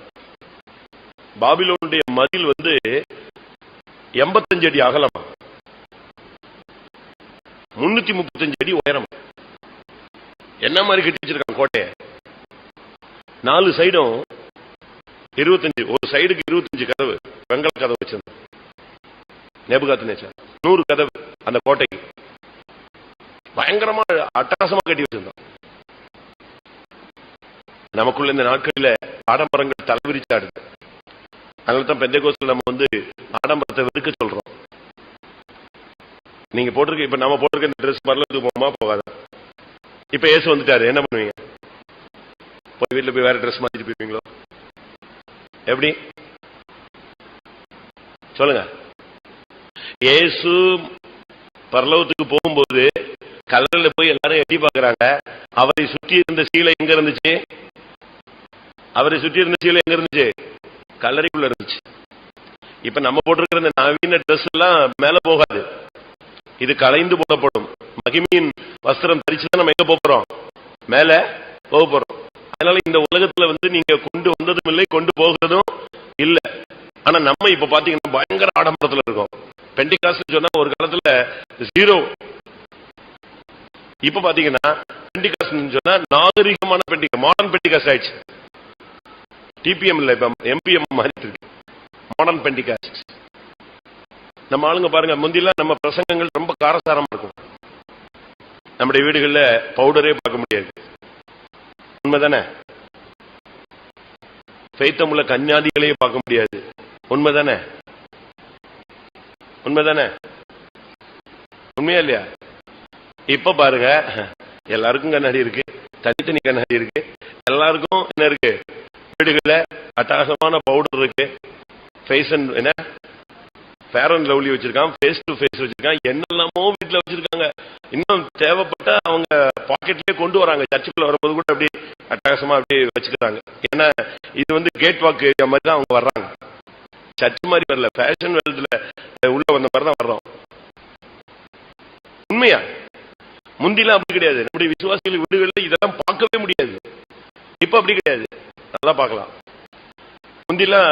பாபிலோனுடைய மதில் 85 அடி அகலம், 335 அடி உயரம். என்ன மாதிரி கட்டி வச்சிருக்காங்க கோட்டையை? 4 சைடும் 25, ஒரு சைடுக்கு 25 கதவு, வெங்கல கதவு வச்சிருந்தான். நேபுகாத்நேச்சர் 100 கதவு அந்த கோட்டைக்கு. பயங்கரமா அட்டகாசமா கட்டி வச்சிருந்தான். நமக்குள்ள இந்த நாட்களில் ஆடம்பரங்கள் தலைவிரிச்சாடுது. அதனால்தான் பெந்தேகோஸ்தேல நம்ம ஆடம்பரத்தை வெறுக்க சொல்றோம். நீங்க போட்டிருக்க, இப்ப நம்ம போட்டிருக்க இந்த ட்ரெஸ் பரலோகத்துக்கு போகுமா போகாத? இப்ப இயேசு வந்துட்டாரு, என்ன பண்ணுவீங்க? போய் வீட்டுல போய் வேற ட்ரெஸ் மாத்திட்டு போயிருவீங்களோ? எப்படி சொல்லுங்க? இயேசு பரலோகத்துக்கு போகும்போது கல்லறையில போய் எல்லாரும் எட்டி பாக்குறாங்க. அவரை சுற்றி இருந்த சீலை எங்க இருந்துச்சு? அவரை சுற்றி இருந்த சீலை எங்க இருந்துச்சு? கல்லறைக்குள்ள இருந்துச்சு. இப்ப நம்ம போட்டிருக்கிற இந்த நவீன ட்ரெஸ் எல்லாம் மேல போகாது, இது கலைந்து போடப்படும். மகிமையின் வஸ்திரம் தரிச்சுதான் நம்ம எங்க போறோம்? மேல போக போறோம். அதனால இந்த உலகத்துல நீங்க கொண்டு வந்ததும் இல்லை, கொண்டு போகிறதும் இல்ல. ஆனா நம்ம இப்ப பாத்தீங்கன்னா பயங்கர ஆடம்பரத்துல இருக்கோம். பெண்டிகாஸ்ட் சொன்னா ஒரு காலத்துல 0, இப்ப பாத்தீங்கன்னா பெண்டிகாஸ்ட் சொன்னா நாகரிகமான மாடர்ன் பெண்டிகாஸ்ட் ஆயிடுச்சு. டிபிஎம் இல்ல, இப்ப எம்பிஎம் மாறிட்டு இருக்கு, மாடர்ன் பெண்டிகாஸ்ட். நம்ம ஆளுங்க பாருங்க, முந்திலாம் நம்ம பிரசங்கங்கள் ரொம்ப காரசாரமா இருக்கும். நம்முடைய வீடுகள்ல பவுடரே பார்க்க முடியாது. உண்மைதானே? ஃபெய்த்தமுள்ள கன்னியாதிகளையே பார்க்க முடியாது. உண்மைதானே? உண்மைதானே? உண்மையா இல்லையா? இப்ப பாருங்க, எல்லாருக்கும் கண்ணாடி இருக்கு, தனித்தனி கண்ணாடி இருக்கு, எல்லாருக்கும் என்ன இருக்கு? வீடுகள்ல அட்டகாசமான பவுடர் இருக்கு, ஃபேர் அண்ட் லவ்லி வச்சிருக்கான், ஃபேஸ் டு ஃபேஸ் வச்சிருக்கான், என்னெல்லாமோ வீட்டுல வச்சிருக்காங்க. இன்னும் தேவைப்பட்ட அவங்க பாக்கெட்லயே கொண்டு வராங்க. சர்ச்சுக்குள்ள வரும்போது கூட அப்படி அட்டகாசமா அப்படி வச்சுக்கிறாங்க. ஏன்னா இது கேட் வாக் ஏரியா மாதிரி தான் அவங்க வர்றாங்க. சர்ச் மாதிரி வரல, ஃபேஷன் வேர்ல்ட்ல உள்ள வந்த மாதிரி தான் வர்றோம். உண்மையா? முந்திலாம் அப்படி கிடையாது. நம்முடைய விசுவாசிகள் வீடுகளில் இதெல்லாம் பார்க்கவே முடியாது. இப்ப அப்படி கிடையாது, நல்லா பார்க்கலாம். முந்திலாம்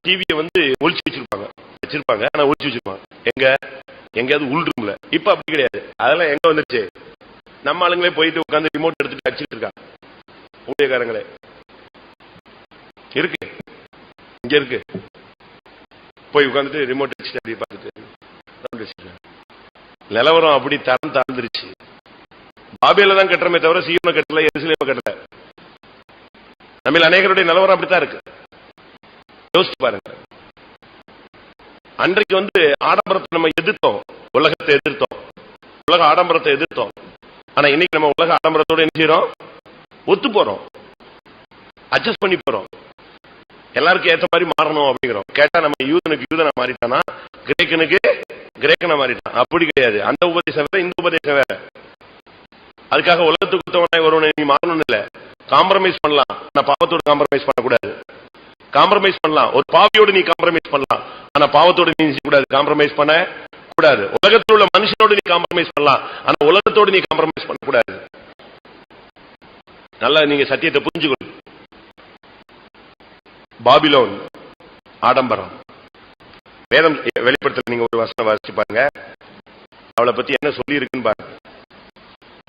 டிவியை ஒழிச்சு வச்சிருப்பாங்க, ஆனா ஒழிச்சு வச்சிருப்பாங்க எங்கேயாவது உள்ரூம்ல. இப்ப அப்படி கிடையாது. அதெல்லாம் எங்க வந்துருச்சு? நம்ம ஆளுங்களே போயிட்டு உட்காந்து ரிமோட் எடுத்துட்டு அடிச்சுட்டு இருக்காங்க. ஊழியக்காரங்களே இருக்கு, இங்க இருக்கு, போய் உட்காந்துட்டு ரிமோட் அடிச்சுட்டு அப்படி பார்த்துட்டு. நிலவரம் அப்படி தரம் தாழ்ந்துருச்சு. பாபேல தான் கட்டுறமே தவிர சீயோனை கட்டல, எருசலேமை கட்டல. நம்ம அநேகருடைய நிலவரம் அப்படித்தான் இருக்கு. யோசிச்சு பாருங்க. அன்றைக்கு ஆடம்பரத்தை நம்ம எதிர்த்தோம், உலகத்தை எதிர்த்தோம், உலக ஆடம்பரத்தை எதிர்த்தோம். ஆனா இன்னைக்கு நம்ம உலக ஆடம்பரத்தோட என்ன செய்யறோம்? ஒத்து போறோம், அட்ஜஸ்ட் பண்ணி போறோம். எல்லாருக்கும் ஏற்ற மாதிரி மாறணும் அப்படிங்கிறோம். கேட்டா நம்ம யூதனுக்கு யூதனா மாறிட்டானா, கிரேக்கனுக்கு கிரேக்கனா மாறிட்டான். அப்படி கிடையாது. அந்த உபதேசம் வேற, இந்த உபதேசம் வேற. அதுக்காக உலகத்துக்கு ஒருத்தவனாய் ஒருவனை நீ மாறணும் இல்ல, காம்ப்ரமைஸ் பண்ணலாம். ஆனா பாவத்தோடு காம்ப்ரமைஸ் பண்ணக்கூடாது. காம்ப்ரமைஸ் பண்ணலாம், ஒரு பாவியோடு நீ காம்ப்ரமைஸ் பண்ணலாம், ஆனா பாவத்தோடு நீ கூடாது, காம்ப்ரமைஸ் பண்ண கூடாது. உலகத்தில் உள்ள மனுஷனோடு நீ காம்ப்ரமைஸ் பண்ணலாம், ஆனா உலகத்தோடு நீ காம்ப்ரமைஸ் பண்ணக்கூடாது. நல்லா நீங்க சத்தியத்தை புரிஞ்சுக்கணும். பாபிலோன் ஆடம்பரம். வேதம் வெளிப்படுத்தல் நீங்க ஒரு வசனம் வாசிச்சு பாருங்க, அவளை பத்தி என்ன சொல்லி இருக்குன்னு பாருங்க.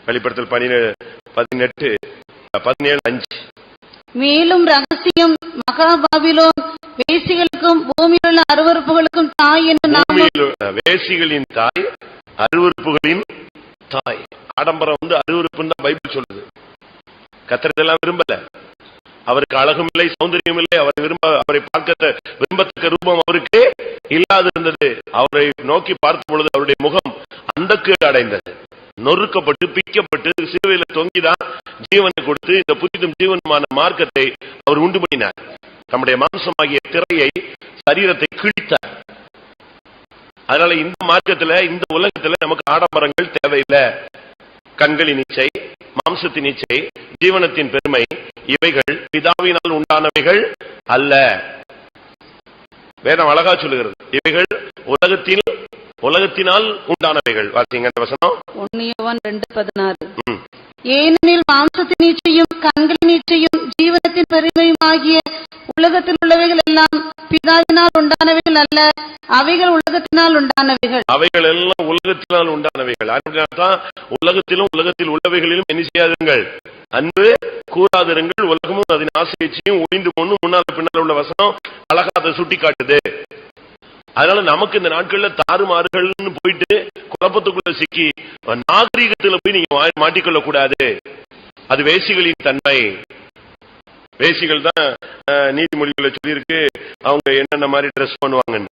வெளிப்படுத்தல் 17:5. மேலும் ரகசியம், மகா பாபிலோன் வேசிகளுக்கும் பூமியிலுள்ள அருவருப்புகளுக்கும் தாய் என்று நாமம். வேசிகளின் தாய், அருவருப்புகளின் தாய். ஆடம்பரம் அருவருப்புன்னு தான் பைபிள் சொல்லுது. கர்த்தர் இதெல்லாம் விரும்பல. அவருக்கு அழகும் இல்லை, சௌந்தரியம் இல்லை. அவரை பார்க்க விரும்பத்தக்க ரூபம் அவருக்கு இல்லாதிருந்தது. அவரை நோக்கி பார்த்த பொழுது அவருடைய முகம் அந்த கீழ் அடைந்தது. நொறுக்கப்பட்டு பிக்கப்பட்டு சிலுவையில தொங்கிதான் ஜீவனை கொடுத்து இந்த புதிதும் ஜீவனமான மார்க்கத்தை அவர் உண்டு பண்ணினார். நம்முடைய மாம்சமாகிய திரையை, சரீரத்தை கிழித்தார். அதனால இந்த மார்க்கத்துல, இந்த உலகத்துல நமக்கு ஆடம்பரங்கள் தேவையில்லை. கண்களின் இச்சை, மாம்சத்தின் இச்சை, ஜீவனத்தின் பெருமை, இவைகள் பிதாவினால் உண்டானவைகள் அல்ல. வேதம் அழகா சொல்லுகிறது, இவைகள் உலகத்தினால் உண்டானவைகள். வாசிங்க அந்த வசனம். 1 யோவான் 2:16. ஏனெனில் மாம்சத்தின் இச்சையும் கண்களின் இச்சையும் ஜீவனத்தின் பெருமையும் ஆகிய உலகத்தில் உள்ளவைகள் எல்லாம் பிதாவினால் உண்டானவைகள் அல்ல, அவைகள் உலகத்தினால் உண்டானவைகள். அவைகள் எல்லாம் உலகத்தினால் உண்டானவைகள். அதனால்தான் உலகத்திலும் உலகத்தில் உள்ளவைகளிலும் என்ன செய்யாதுங்கள், அன்பு கூறாதிருங்கள். உலகமும் அதன் ஆசையையும் ஒளிந்து போன்னு முன்னால பின்னால் உள்ள வசனம் அழகா அதை சுட்டி காட்டுது. அதனால நமக்கு இந்த நாட்கள்ல தாறுமாறுகள்னு போயிட்டு குழப்பத்துக்குள்ள சிக்கி நாகரீகத்துல போய் நீங்க மாட்டிக்கொள்ள கூடாது. அது வேசிகளின் தன்மை. வேசிகள் தான் நீதிமொழிகளை சொல்லியிருக்கு அவங்க என்னென்ன மாதிரி ட்ரெஸ் பண்ணுவாங்கன்னு.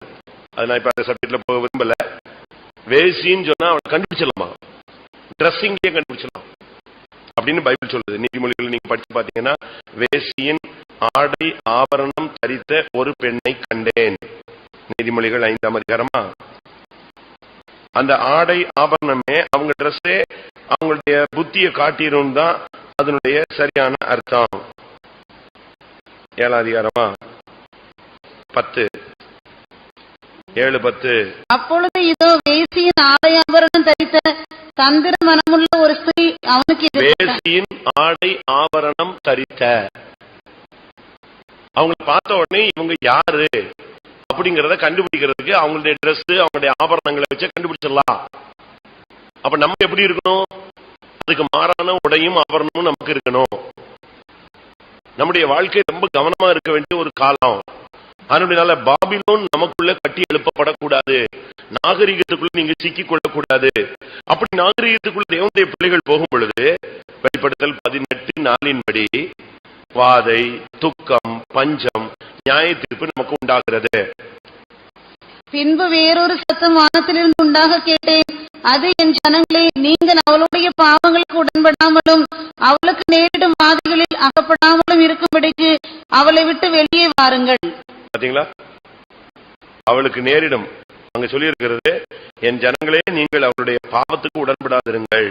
அது நான் இப்ப அந்த சப்ஜெக்ட்ல போக விரும்பல. வேசின்னு சொன்னா அவனை கண்டுபிடிச்சிடலாமா, ட்ரெஸ்ஸிங்கே கண்டுபிடிச்சிடலாம் அப்படின்னு பைபிள் சொல்லுது. நீதிமொழிகள் நீங்க படிச்சு பாத்தீங்கன்னா, வேசியின் ஆடை ஆபரணம் தரித்த ஒரு பெண்ணை கண்டேன். நீதிமொழிகள் 5ஆம் அதிகாரமா. அந்த ஆடை ஆபரணமே அவங்க ட்ரெஸ்ஸே அவங்களுடைய புத்தியை காட்டிரும் தான் அதனுடைய சரியான அர்த்தம். 7ஆம் அதிகாரமா 7:10. அப்பொழுது இதோ வேசியின் ஆடை ஆபரணம் தரித்த தந்திர மனமுள்ள ஒரு ஸ்திரீ அவனுக்கு. வேசியின் ஆடை ஆபரணம் தரித்த, அவங்க பார்த்த உடனே இவங்க யாரு அப்படிங்கறத கண்டுபிடிக்கிறதுக்கு அவங்களுடைய ட்ரெஸ், அவங்களுடைய ஆபரணங்களை வச்சு கண்டுபிடிச்சிடலாம். அப்ப நம்ம எப்படி இருக்கணும், அதுக்கு மாறான உடையும் ஆபரணமும் நமக்கு இருக்கணும். நம்முடைய வாழ்க்கை ரொம்ப கவனமா இருக்க வேண்டிய ஒரு காலம். அதனால பாபிலோன் நமக்குள்ள கட்டி எழுப்பப்படக்கூடாது. நாகரிகத்துக்குள்ள நீங்க சிக்கிக் கொள்ளக்கூடாது. அப்படி நாகரிகத்துக்குள்ள தேவனுடைய பிள்ளைகள் போகும் பொழுது வெளிப்படுத்தல் 18:4 வாதை, துக்கம், பஞ்சம், நியாய தீர்ப்பு நமக்கு உண்டாகிறது. பின்பு வேறொரு சத்தம் வானத்திலிருந்து உண்டாக கேட்டேன். அது, என் ஜனங்களே, நீங்கள் அவளுடைய பாவங்களுக்கு உடன்படாமலும் அவளுக்கு நேரிடும் வாதைகளில் அகப்படாமலும் இருக்கும்படிக்கு அவளை விட்டு வெளியே வாருங்கள். பாத்தீங்களா, அவளுக்கு நேரிடும். அங்க சொல்லி இருக்கிறது, என் ஜனங்களே, நீங்கள் அவளுடைய பாவத்துக்கு உடன்படாதிருங்கள்,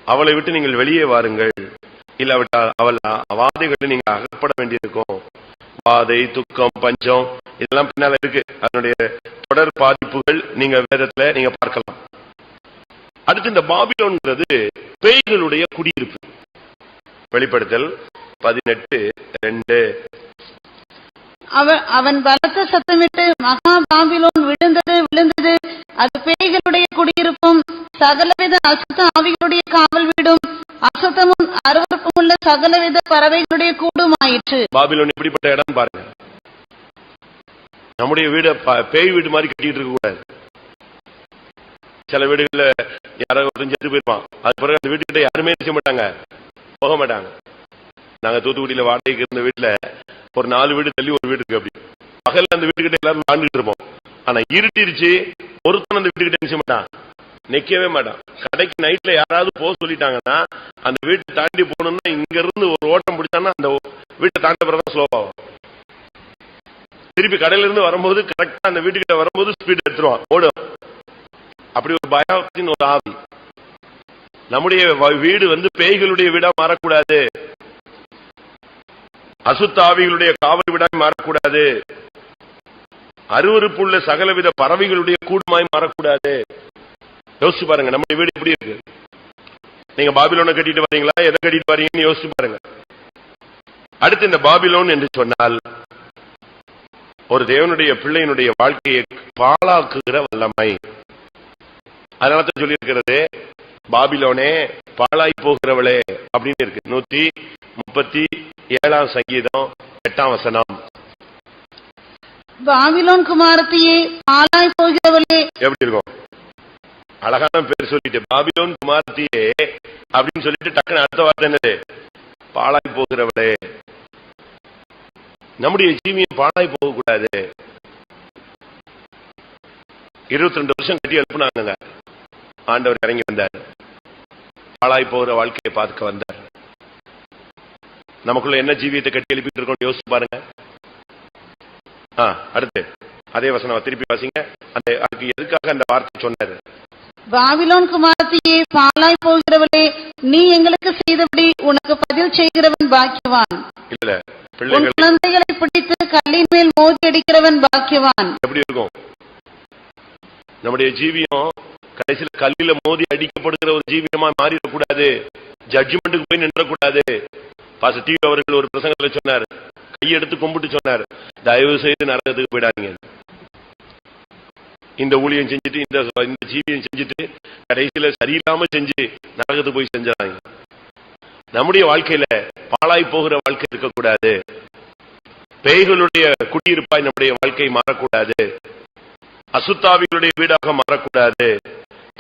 அவளை விட்டு நீங்கள் வெளியே வாருங்கள், இல்லாவிட்டால் அவள் வாதைகளை நீங்க அகப்பட வேண்டியிருக்கும். வாதை, துக்கம், பஞ்சம் இதெல்லாம் பின்னால இருக்கு. அதனுடைய தொடர் பாதிப்புகள் நீங்க வேதத்துல நீங்க பார்க்கலாம். அடுத்து இந்த பாபிலோன்ங்கிறது பேய்களுடைய குடியிருப்பு. வெளிப்படுத்தல் 18:2. அவன் பலத்த சத்தமிட்டு, மகா பாபிலோன் விழுந்தது, அது பேய்களுடைய குடியிருப்பும் சகலவித அசுத்த ஆவிகளுடைய காவல் வீடும் அசுத்தமும் அருவருப்பும் உள்ள சகலவித பறவைகளுடைய கூடும் ஆயிற்று. பாபிலோன் இப்படிப்பட்ட இடம் பாருங்க. நம்முடைய வீட பேய் வீடு மாதிரி கட்டிட்டு இருக்க கூடாது. சில வீடுகள்ல யாராவது ஒருத்தன் செத்து போயிருப்பான், அது பிறகு அந்த வீட்டுக்கிட்ட யாருமே செய்ய மாட்டாங்க, போக மாட்டாங்க. நாங்க தூத்துக்குடியில வாடகைக்கு இருந்த வீட்டுல ஒரு 4 வீடு தள்ளி ஒரு வீடு இருக்கு. அப்படி பகல்ல அந்த வீட்டுக்கிட்ட எல்லாரும் வாழ்ந்துட்டு இருப்போம். ஆனா இருட்டிருச்சு, ஒருத்தன் அந்த வீட்டுக்கிட்ட செய்ய மாட்டான், நிக்கவே மாட்டான். கடைக்கு நைட்ல யாராவது போக சொல்லிட்டாங்கன்னா அந்த வீட்டை தாண்டி போகணும்னா இங்க இருந்து ஒரு ஓட்டம் பிடிச்சான்னா அந்த வீட்டை தாண்ட பிறகு ஸ்லோவாகும். திருப்பி கடையில இருந்து வரும்போது கரெக்டா அந்த வீட்டுக்கிட்ட வரும்போது ஸ்பீட் எடுத்துருவான், ஓடும். அப்படி ஒரு பயத்தின் ஒரு ஆவி. நம்முடைய வீடு பேய்களுடைய வீடா மாறக்கூடாது, அசுத்த ஆவிகளுடைய காவல் வீடாய் மாறக்கூடாது, அருவருப்புள்ள சகலவித பறவைகளுடைய கூடுமாய் மாறக்கூடாது. யோசிச்சு பாருங்க, நம்ம வீடு எப்படி இருக்கு. நீங்க பாபிலோனை கட்டிட்டு வரீங்களா, எதை கட்டிட்டு வரீங்கன்னு யோசிச்சு பாருங்க. அடுத்து இந்த பாபிலோன் என்று சொன்னால் ஒரு தேவனுடைய பிள்ளையினுடைய வாழ்க்கையை பாழாக்குகிற வல்லமை. அதனால சொல்லி இருக்கிறது, பாபிலோனே பாழாய் போகிறவளே அப்படின்னு இருக்கு. 137ஆம் சங்கீதம் 8ஆம் வசனம். பாபிலோன் குமாரத்தியே பாழாய் போகிறவளே. எப்படி இருக்கும்? அழகான பேர் சொல்லிட்டு பாபிலோன் குமாரத்தியே அப்படின்னு சொல்லிட்டு டக்குன்னு அடுத்த வார்த்தை என்னது? பாழாய் போகிறவளே. நம்முடைய ஜீவியம் பாழாய் போக கூடாது. 22 வருஷம் கட்டி எழுப்புனாங்க. ஆண்டவர் இறங்கி வந்தார். பாழாய் போகிற வாழ்க்கையை பார்க்க வந்தார். நமக்குள்ள என்ன ஜீவியத்தை கட்டி எழுப்பிட்டு இருக்கோம் யோசிச்சு பாருங்க. அடுத்து அதே வசனம் திருப்பி வாசிங்க. அதுக்கு எதுக்காக அந்த வார்த்தை சொன்னாரு? பாபிலோன் குமாரத்தியே, பாழாய் போகிறவளே, நீ எங்களுக்கு செய்தபடி உனக்கு பதில் செய்கிறவன் பாக்கியவான். இல்ல, உன் குழந்தைகளை பிடித்து கல்லின் மேல் மோதி அடிக்கிறவன் பாக்கியவான். எப்படி இருக்கும் நம்முடைய ஜீவியம்? கடைசியில கல்லில மோதி அடிக்கப்படுகிற ஒரு ஜீவியமா மாறிடக்கூடாது. ஜட்ஜ்மெண்ட்டுக்கு போய் நின்றக்கூடாது. பாஸ்டர் டிவி அவர்கள் ஒரு பிரசங்கத்துல சொன்னார், கையெடுத்து கும்பிட்டு சொன்னார், தயவு செய்து நரகத்துக்கு போயிடாதீங்க. இந்த ஊழியம் செஞ்சுட்டு இந்த ஜீவியம் செஞ்சுட்டு கடைசியில சரியில்லாம செஞ்சு நரகத்துக்கு போய் செஞ்சாங்க. நம்முடைய வாழ்க்கையில பாழாய் போகிற வாழ்க்கை இருக்கக்கூடாது. பேய்களுடைய குடியிருப்பாய் நம்முடைய வாழ்க்கை மாறக்கூடாது. அசுத்தாவிகளுடைய வீடாக மாறக்கூடாது.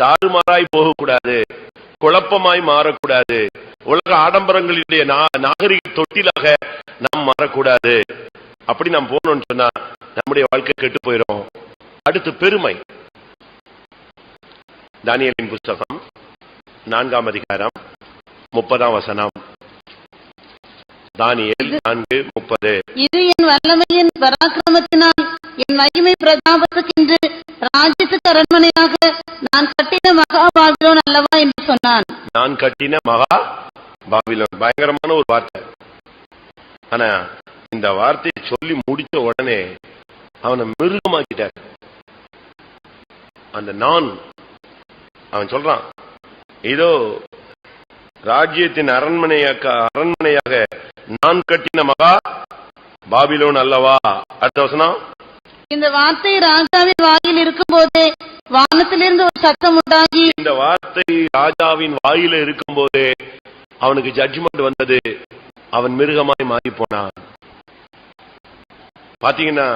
தாறுமாறாய் போகக்கூடாது. குழப்பமாய் மாறக்கூடாது. உலக ஆடம்பரங்களுடைய நாகரிக தொட்டிலாக நாம் மாறக்கூடாது. அப்படி நாம் போனோம்னு சொன்னா நம்முடைய வாழ்க்கை கெட்டு போயிடும். அடுத்து பெருமை. தானியேலின் புத்தகம் 4ஆம் அதிகாரம் 30ஆம் வசனம். தானியேல் 4:30. இது என் வல்லமையின் பராக்கிரமத்தினால் என் மகிமை பிரதாபத்துக்கென்று ராஜ்யத்துக்கு அரண்மனையாக நான் கட்டின மகா பாபிலோன் அல்லவா என்று சொன்னான். நான் கட்டின மகா பாபிலோன். பயங்கரமான ஒரு வார்த்தை. ஆனா இந்த வார்த்தையை சொல்லி முடிச்ச உடனே அவனை மிருகமாக்கிட்டார். அந்த நான் அவன் சொல்றான், இதோ ராஜ்யத்தின் அரண்மனையாக நான் கட்டின மகா பாபிலோன் அல்லவா. அடுத்த வசனம். இந்த வார்த்தை ராஜாவின் வாயில் இருக்கும் போதே வானத்திலிருந்து ஒரு சத்தம் உண்டாகி, இந்த வார்த்தை ராஜாவின் வாயில இருக்கும் போதே அவனுக்கு ஜட்ஜ்மெண்ட் வந்தது. அவன் மிருகமாய் மாறி போனான். பாத்தீங்கன்னா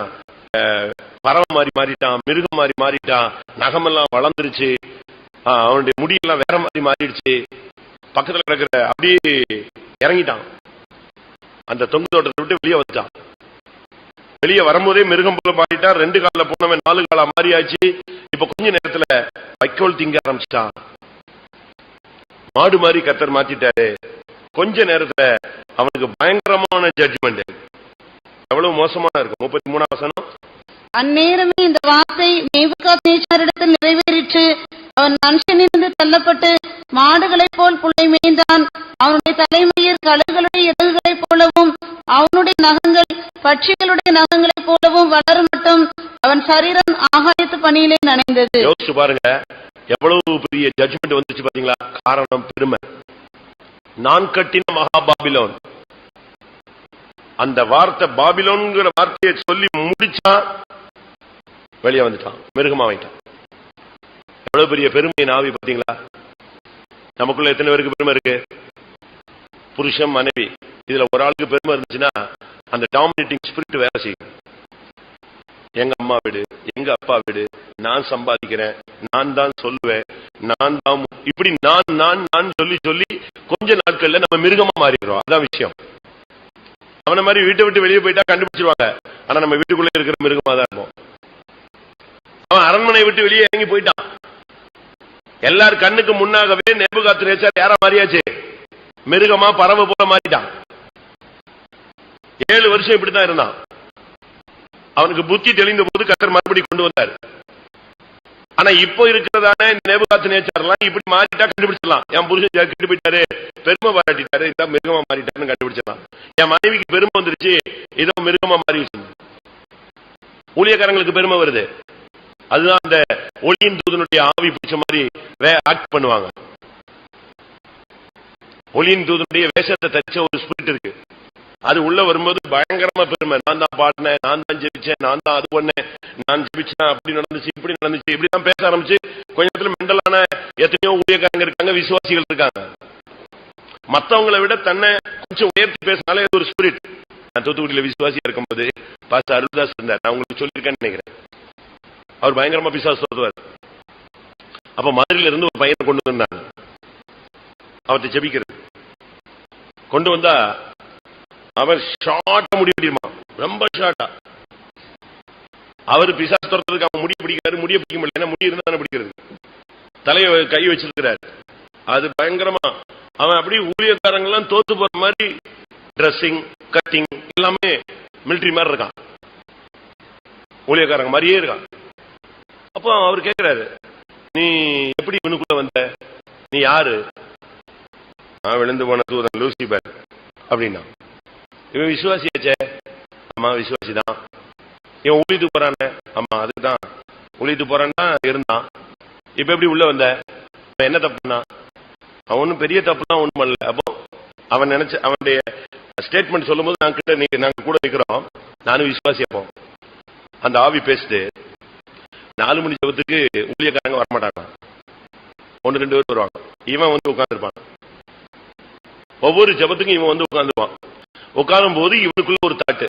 பறவை மாறி மாறிட்டான், மிருகம் மாறி மாறிட்டான், நகமெல்லாம் வளர்ந்துருச்சு, அவனுடைய முடியெல்லாம் வேற மாதிரி மாறிடுச்சு, பக்கத்துல கிடக்கிற அப்படியே இறங்கிட்டான். அந்த தொங்கு தோட்டத்தை விட்டு வெளியே வந்துட்டான். வெளியே வரும்போதே மிருகம் போல மாறிட்டான். 2 கால போனவன் 4 காலா மாறியாச்சு. இப்ப கொஞ்ச நேரத்துல வைக்கோல் திங்க ஆரம்பிச்சிட்டான். மாடு மாதிரி கர்த்தர் மாத்திட்டாரு. கொஞ்ச நேரத்துல அவனுக்கு பயங்கரமான ஜட்ஜ்மெண்ட். எவ்வளவு மோசமான இருக்கும். 33ஆம் வசனம். அந்நேரமே இந்த வார்த்தை நேபுகாத்நேச்சாரிடத்தில் நிறைவேறிற்று. அவன் மனுஷனிலிருந்து தள்ளப்பட்டு மாடுகளைப் போல் புள்ளை மேய்ந்தான். அவனுடைய தலைமயிர் கழுகுகளுடைய இறகுகளைப் போலவும் அவனுடைய நகங்கள் பட்சிகளுடைய நகங்களைப் போலவும் வளரும் மட்டும் அவன் சரீரம் ஆகாயத்து பணியிலே நனைந்தது. யோசிச்சு பாருங்க, எவ்வளவு பெரிய ஜட்ஜ்மெண்ட் வந்துச்சு பாத்தீங்களா? காரணம் பெருமை. நான் கட்டின மகா பாபிலோன். அந்த வார்த்தை பாபிலோன்ங்கிற வார்த்தையை சொல்லி முடிச்சா வெளியே வந்துட்டான், மிருகமா வாங்கிட்டான். எவ்வளவு பெரிய பெருமையின் ஆவி பாத்தீங்களா? நமக்குள்ள எத்தனை பேருக்கு பெருமை இருக்கு? புருஷன் மனைவி இதுல ஒரு ஆளுக்கு பெருமை இருந்துச்சுன்னா அந்த டாமினேட்டிங் ஸ்பிரிட் வேலை செய்யும். எங்க அம்மா வீடு, எங்க அப்பா வீடு, நான் சம்பாதிக்கிறேன், நான் தான் சொல்லுவேன், நான் தான் இப்படி நான் நான் நான் சொல்லி சொல்லி கொஞ்ச நாட்கள்ல நம்ம மிருகமா மாறிடுறோம். அதான் விஷயம். அவனை மாதிரி வீட்டை விட்டு வெளியே போயிட்டா கண்டுபிடிச்சிருவாங்க. ஆனா நம்ம வீட்டுக்குள்ளே இருக்கிற மிருகமா தான் இருப்போம். அவன் அரண்மனை விட்டு வெளியே இறங்கி போயிட்டான். எல்லார் கண்ணுக்கு முன்னாகவே நேபுகாத்நேச்சார் யாரா மாறியாச்சு? மிருகமா பறவை போல மாறிட்டான். 7 வருஷம் இப்படித்தான் இருந்தான். அவனுக்கு புத்தி தெளிந்த போது கர்த்தர் மறுபடி கொண்டு வந்தார். ஆனா இப்போ இருக்கிறதான நேபுகாத்நேச்சார்லாம் இப்படி மாறிட்டா கண்டுபிடிச்சிடலாம். என் புருஷன் கெட்டு போயிட்டாரு, பெருமை பாராட்டிட்டாரு, இதான் மிருகமா மாறிட்டாருன்னு கண்டுபிடிச்சிடலாம். என் மனைவிக்கு பெருமை வந்துருச்சு, இதோ மிருகமா மாறிடுச்சு. ஊழியக்காரங்களுக்கு பெருமை வருது, அதுதான் அந்த ஒளியின் தூதனுடைய ஆவி பிடிச்ச மாதிரி ஆக்ட் பண்ணுவாங்க. ஒளியின் தூதனுடைய வேஷத்தை தச்ச ஒரு ஸ்பிரிட் இருக்கு. அது உள்ள வரும்போது பயங்கரமா பெருமை. நான் தான் பாடினேன், நான் தான் ஜெபிச்சேன், நான் தான் அது பண்ணேன், நான் ஜெபிச்சேன், அப்படி நடந்துச்சு, இப்படி நடந்துச்சு, இப்படிதான் பேச ஆரம்பிச்சு கொஞ்ச நேரத்துல மெண்டலான எத்தனையோ ஊழியக்காரங்க இருக்காங்க, விசுவாசிகள் இருக்காங்க. மற்றவங்களை விட தன்னை கொஞ்சம் உயர்த்தி பேசினாலே ஒரு ஸ்பிரிட். நான் தூத்துக்குடியில விசுவாசியா இருக்கும்போது பாஸ்டர் அருள்தாஸ் இருந்தார். நான் உங்களுக்கு சொல்லியிருக்கேன்னு நினைக்கிறேன். அவர் பயங்கரமா பிசாசு சொல்லுவார். அப்ப மதுரையில இருந்து ஒரு பையனை கொண்டு வந்தாங்க, அவர்கிட்ட ஜெபிக்கிறது. கொண்டு வந்தா அவர் ஷார்ட்டா முடி பிடிக்குமா, ரொம்ப ஷார்ட்டா. அவர் பிசாசு துரத்துறதுக்கு அவன் முடிய பிடிக்கிறாரு, முடிய பிடிக்க முடியல, ஏன்னா முடி இருந்தா பிடிக்கிறது. தலையை கை வச்சிருக்கிறார். அது பயங்கரமா அவன் அப்படி ஊழியக்காரங்க எல்லாம் தோத்து போற மாதிரி டிரெஸ்ஸிங், கட்டிங் எல்லாமே மிலிட்டரி மாதிரி இருக்கான், ஊழியக்காரங்க மாதிரியே இருக்கான். அப்போ அவர் கேட்கிறாரு, நீ எப்படி இவனுக்குள்ள வந்த, நீ யாரு? விழுந்து போன தூதன் லூசிபர் அப்படின்னா. இவன் விசுவாசியாச்சே, ஆமா விசுவாசி தான். இவன் ஊழியத்துக்கு போறானே, ஆமா அதுதான் ஊழியத்துக்கு போறான் தான் இருந்தான். இப்ப எப்படி உள்ள வந்த, என்ன தப்புனா? அவன் ஒன்னும் பெரிய தப்புலாம் ஒண்ணும் பண்ணல. அப்போ அவன் நினைச்ச அவனுடைய ஸ்டேட்மெண்ட் சொல்லும் போது நாங்க கூட இருக்கிறோம், நானும் விசுவாசி. அப்போ அந்த ஆவி பேசுது, 4 மணி ஜபத்துக்கு ஊழியக்காரங்க வரமாட்டாங்க, 1-2 பேர் வருவாங்க. இவன் வந்து உட்கார்ந்துருப்பான், ஒவ்வொரு ஜபத்துக்கும் இவன் வந்து உட்கார்ந்துருவான். உட்காரும் போது இவனுக்குள்ள ஒரு தாட்டு,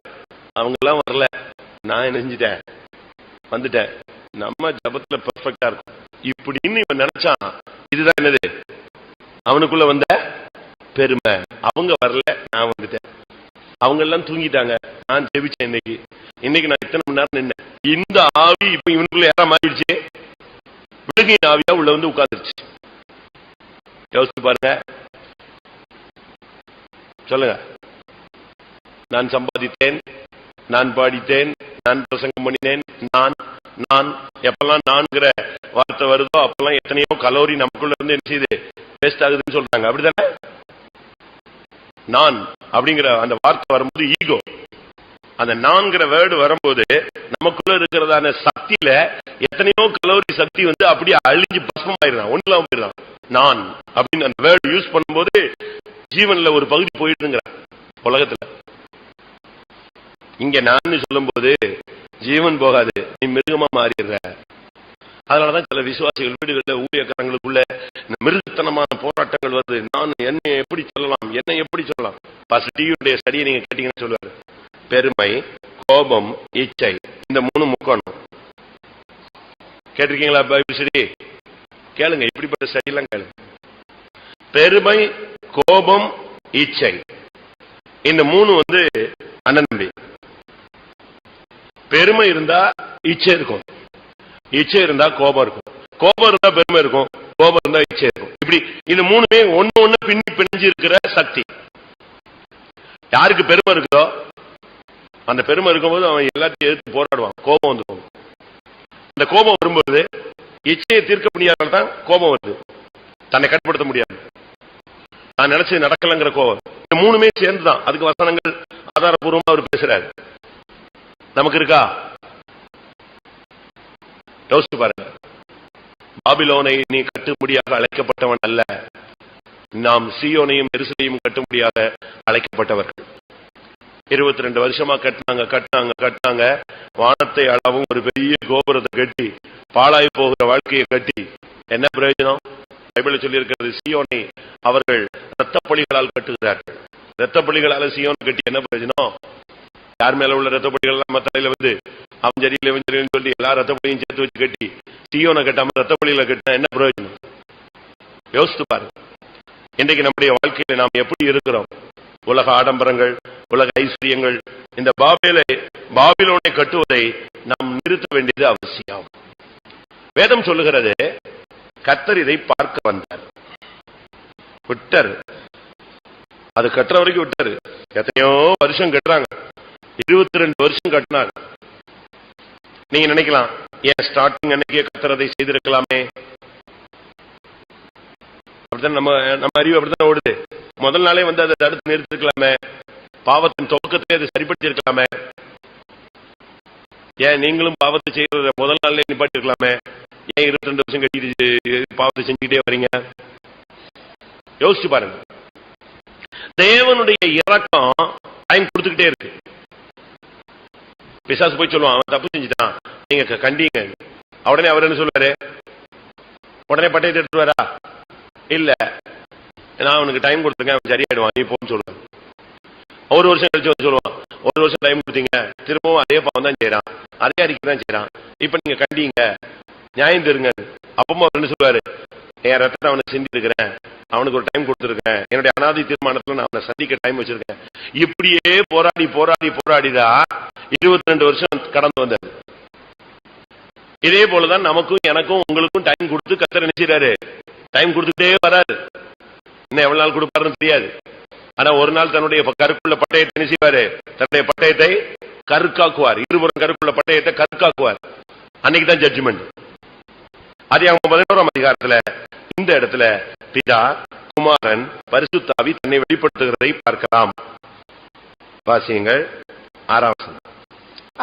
அவங்க எல்லாம் வரல, நான் என்ன செஞ்சுட்டேன், வந்துட்டேன், நம்ம ஜபத்துல பெர்ஃபெக்டா இருக்கும் இப்படின்னு இவன் நினைச்சான். இதுதான் என்னது, அவனுக்குள்ள வந்த பெருமை. அவங்க வரல, நான் வந்துட்டேன். அவங்க எல்லாம் தூங்கிட்டாங்க, நான் ஜெபிச்சேன். இன்னைக்கு நான் இத்தனை மணி நேரம் நின்னேன். இந்த ஆவி இப்ப இவனுக்குள்ள யாரா மாறிடுச்சு, விலகிய ஆவியா உள்ள வந்து உட்கார்ந்துருச்சு. யோசிச்சு பாருங்க, சொல்லுங்க. நான் சம்பாதித்தேன், நான் பாடித்தேன், நான் பிரசங்கம் பண்ணினேன், நான் எப்பெல்லாம் நான்கிற வார்த்தை வருதோ அப்பெல்லாம் எத்தனையோ கலோரி நமக்குள்ள இருந்து என்ன செய்யுது, வேஸ்ட் ஆகுதுன்னு சொல்றாங்க. அப்படித்தானே? நான் அப்படிங்கிற அந்த வார்த்தை வரும்போது ஈகோ, அந்த நான்கிற வேர்டு வரும்போது நமக்குள்ள இருக்கிறதான சக்தியில எத்தனையோ கலோரி சக்தி வந்து அப்படியே அழிஞ்சு பஸ்மம் ஆயிடுறான், ஒண்ணுலாம் போயிடுறான். நான் அப்படின்னு அந்த வேர்டு யூஸ் பண்ணும்போது ஜீவன்ல ஒரு பகுதி போயிடுங்கிற உலகத்துல. இங்க நான் சொல்லும் போது ஜீவன் போகாது, நீ மிருகமா மாறிடுற. அதனாலதான் சில விசுவாசிகள் வீடுகளில் ஊழியக்காரங்களுக்குள்ள மிருகத்தனமான போராட்டங்கள் வருது. நான் என்னை எப்படி சொல்லலாம், என்னை எப்படி சொல்லலாம். பாசிட்டிவ் ஸ்டடியை நீங்க கேட்டீங்கன்னு சொல்லுவாரு, பெருமை, கோபம், இச்சை, இந்த 3 முக்கோணம். கேட்டிருக்கீங்களா பைபிள் ஸ்டடி? கேளுங்க, இப்படிப்பட்ட ஸ்டடி எல்லாம் கேளுங்க. பெருமை, கோபம், இச்சை, இந்த 3 வந்து அண்ணன் தம்பி. பெருமை இருந்தா இச்சை இருக்கும், இச்சை இருந்தா கோபம் இருக்கும், கோபம் இருந்தா பெருமை இருக்கும், கோபம் இருந்தா இச்சை இருக்கும். இப்படி இந்த 3மே ஒண்ணு பின்னி பிணைஞ்சு இருக்கிற சக்தி. யாருக்கு பெருமை இருக்குதோ அந்த பெருமை இருக்கும்போது அவன் எல்லாத்தையும் எதிர்த்து போராடுவான், கோபம் வந்து போகும். அந்த கோபம் வரும்போது இச்சையை தீர்க்க முடியாததான் கோபம் வருது, தன்னை கட்டுப்படுத்த முடியாது, நான் நினைச்சது நடக்கலங்கிற கோபம். இந்த 3மே சேர்ந்துதான். அதுக்கு வசனங்கள் ஆதாரபூர்வமா அவர் பேசுறாரு. நமக்கு இருக்கா? யோசிச்சு பாருங்க. பாபிலோனை நீ கட்டும்படியாக அழைக்கப்பட்டவன் அல்ல, நாம் சீயோனையும் எருசலேமையும் கட்டும்படியாக அழைக்கப்பட்டவர்கள். 22 வருஷமா கட்டினாங்க. வானத்தை அளவும் ஒரு பெரிய கோபுரத்தை கட்டி பாழாய் போகிற வாழ்க்கையை கட்டி என்ன பிரயோஜனம்? பைபிள் சொல்லி இருக்கிறது, சீயோனை அவர்கள் இரத்தப்பழிகளால் கட்டுகிறார்கள். இரத்தப்பழிகளால சீயோனை கட்டி என்ன பிரயோஜனம்? யார் மேல உள்ள ரத்தப்படிகள் எல்லாம் மத்தியில வந்து அவன் சரியில்லை இவன் சரியில்லைன்னு சொல்லி எல்லா ரத்தப்படியும் சேர்த்து வச்சு கட்டி சீயோனை கட்டாம ரத்தப்படியில கட்டினா என்ன பிரயோஜனம்? யோசித்து பாருங்க. இன்றைக்கு நம்முடைய வாழ்க்கையில நாம் எப்படி இருக்கிறோம்? உலக ஆடம்பரங்கள், உலக ஐஸ்வர்யங்கள், இந்த பாபிலோனை கட்டுவதை நாம் நிறுத்த வேண்டியது அவசியம். வேதம் சொல்லுகிறது, கர்த்தர் இதை பார்க்க வந்தார், விட்டார். அது கட்டுற வரைக்கும் விட்டாரு. எத்தனையோ வருஷம் கட்டுறாங்க, 22 வருஷம் கட்டினாங்க. நீங்க நினைக்கலாம், ஏன் ஸ்டார்டிங் அன்னைக்கே கர்த்தர் அதை செய்திருக்கலாமே? அப்படித்தான் நம்ம அறிவு அப்படித்தான் ஓடுது. முதல் நாளே வந்து அதை தடுத்து நிறுத்திருக்கலாமே, பாவத்தின் துவக்கத்தை அதை சரிப்படுத்தி இருக்கலாமே. ஏன் நீங்களும் பாவத்தை செய்யற முதல் நாளே நிப்பாட்டி இருக்கலாமே? ஏன் 22 வருஷம் கட்டிட்டு பாவத்தை செஞ்சுக்கிட்டே வரீங்க? யோசிச்சு பாருங்க. தேவனுடைய இரக்கம் டைம் கொடுத்துக்கிட்டே இருக்கு. பிசாசு போய் சொல்லுவான், அவன் தப்பு செஞ்சுட்டான், நீங்க கண்டீங்க. உடனே அவர் என்ன சொல்லுவாரு? உடனே பட்டயத்தை எடுத்துவாரா? இல்ல, நான் அவனுக்கு டைம் கொடுத்துருக்கேன், அவன் சரியாயிடுவான், நீ போன்னு சொல்லுவான். 1 வருஷம் கழிச்சு வந்து சொல்லுவான், 1 வருஷம் டைம் கொடுத்தீங்க, திரும்பவும் அதே பாவம் தான் செய்யறான், அதே அறிக்கை தான் செய்யறான், இப்ப நீங்க கண்டீங்க, நியாயம் தருங்க. அப்பமா அவர் என்ன சொல்லுவாரு, என் ரத்தத்தை அவனை சிந்தி இருக்கிறேன், அவனுக்கு ஒரு டைம் கொடுத்துருக்கேன், என்னுடைய அனாதி தீர்மானத்துல நான் அவனை சந்திக்க டைம் வச்சிருக்கேன். இப்படியே போராடி போராடி போராடிதான் 22 வருஷம் கடந்து வந்தது. இதே போலதான் நமக்கும் எனக்கும் உங்களுக்கும் டைம் கொடுத்து கர்த்தர் நினைச்சாரு, டைம் கொடுத்துட்டே வராது. இன்னும் எவ்வளவு நாள் கொடுப்பாருன்னு தெரியாது. ஆனா ஒரு நாள் தன்னுடைய கருக்குள்ள பட்டயத்தை நினைச்சுவாரு, தன்னுடைய பட்டயத்தை கருக்காக்குவார், இருபுறம் கருக்குள்ள பட்டயத்தை கருக்காக்குவார். அன்னைக்குதான் ஜட்ஜ்மெண்ட். ஆதியாகமம் 11ஆம் அதிகாரத்துல இந்த இடத்துல பிதா, குமாரன், பரிசுத்த ஆவி தன்னை வெளிப்படுத்துகிறதை பார்க்கலாம். வாசியுங்கள் 6ஆம் வசனம்.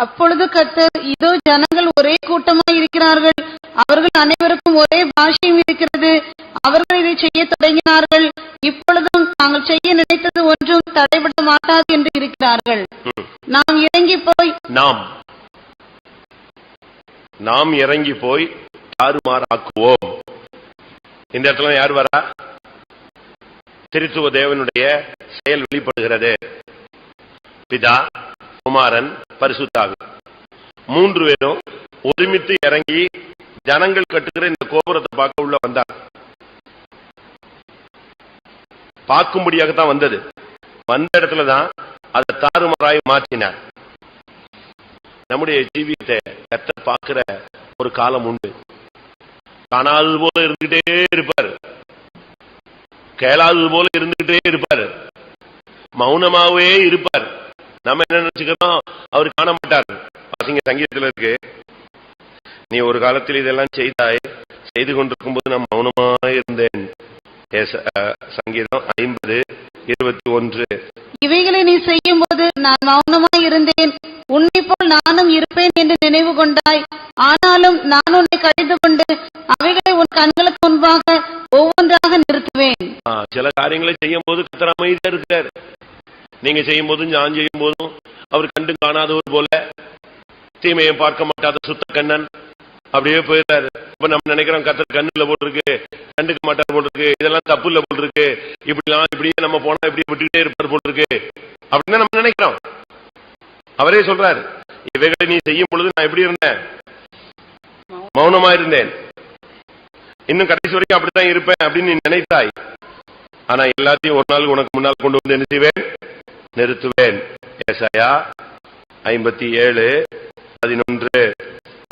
அப்பொழுது கர்த்தர், இதோ ஜனங்கள் ஒரே கூட்டமாய் இருக்கிறார்கள், அவர்கள் அனைவருக்கும் ஒரே பாஷையும் இருக்கிறது, அவர்கள் இதை செய்ய தொடங்கினார்கள், இப்பொழுதும் தாங்கள் செய்ய நினைத்தது ஒன்றும் தடைபட மாட்டாது என்று இருக்கிறார்கள். நாம் இறங்கி போய் நாம் இறங்கி போய் தாறுமாறாக்குவோம். இந்த இடத்துல யார் வரா? திருத்துவ தேவனுடைய செயல் வெளிப்படுகிறது. பிதா, குமாரன், பரிசுத்த ஆவி 3 பேரும் ஒருமித்து இறங்கி ஜனங்கள் கட்டுகிற இந்த கோபுரத்தை பார்க்க உள்ள வந்தார். பார்க்கும்படியாகத்தான் வந்தது. வந்த இடத்துலதான் அதை தாறுமாறாய் மாற்றினார். நம்முடைய ஜீவியத்தை கர்த்தர் பார்க்கிற ஒரு காலம் உண்டு. காணாதது போல இருந்துகிட்டே இருப்பார், கேளாதது போல இருந்துகிட்டே இருப்பார், மௌனமாவே இருப்பார். நம்ம என்ன நினைச்சுக்கிறோம், அவர் காண மாட்டார். சங்கீதத்தில் இருக்கு, நீ ஒரு காலத்தில் இதெல்லாம் செய்தாய், செய்து கொண்டிருக்கும் போது நான் மௌனமாக இருந்தேன். சங்கீதம் 50:21. இவைகளை நீ செய்யும் போது நான் மௌனமாய் இருந்தேன், உன்னை போல் நானும் இருப்பேன் என்று நினைவு கொண்டாய், ஆனாலும் நான் உன்னை கடிந்து கொண்டு அவைகளை உன் கண்களுக்கு முன்பாக ஒவ்வொன்றாக நிறுத்துவேன். சில காரியங்களை செய்யும் போது கர்த்தர் அமைதியா இருக்கிறார். நீங்க செய்யும் போதும் நான் செய்யும் போதும் அவர் கண்டு காணாதவர் போல, தீமையை பார்க்க மாட்டாத சுத்த கண்ணன் அப்படியே போயிடுறாரு. இப்ப நம்ம நினைக்கிறோம் கர்த்தர் கண்ணுல போட்டிருக்கு, கண்டுக்க மாட்டார் போட்டிருக்கு, இதெல்லாம் தப்பு இல்ல போட்டிருக்கு, இப்படியே நம்ம போனா இப்படி விட்டுக்கிட்டே இருப்பார் போட்டிருக்கு அப்படின்னு நம்ம நினைக்கிறோம். அவரே சொல்றாரு, இவைகளை நீ செய்யும் பொழுது நான் எப்படி இருந்தேன், மௌனமா இருந்தேன், இன்னும் கடைசி வரைக்கும் அப்படித்தான் இருப்பேன் அப்படின்னு நீ நினைத்தாய். ஆனா எல்லாத்தையும் ஒரு நாள் உனக்கு முன்னால் கொண்டு வந்து என்ன செய்வேன், நிறுத்துவேன். ஏசாயா 57:11.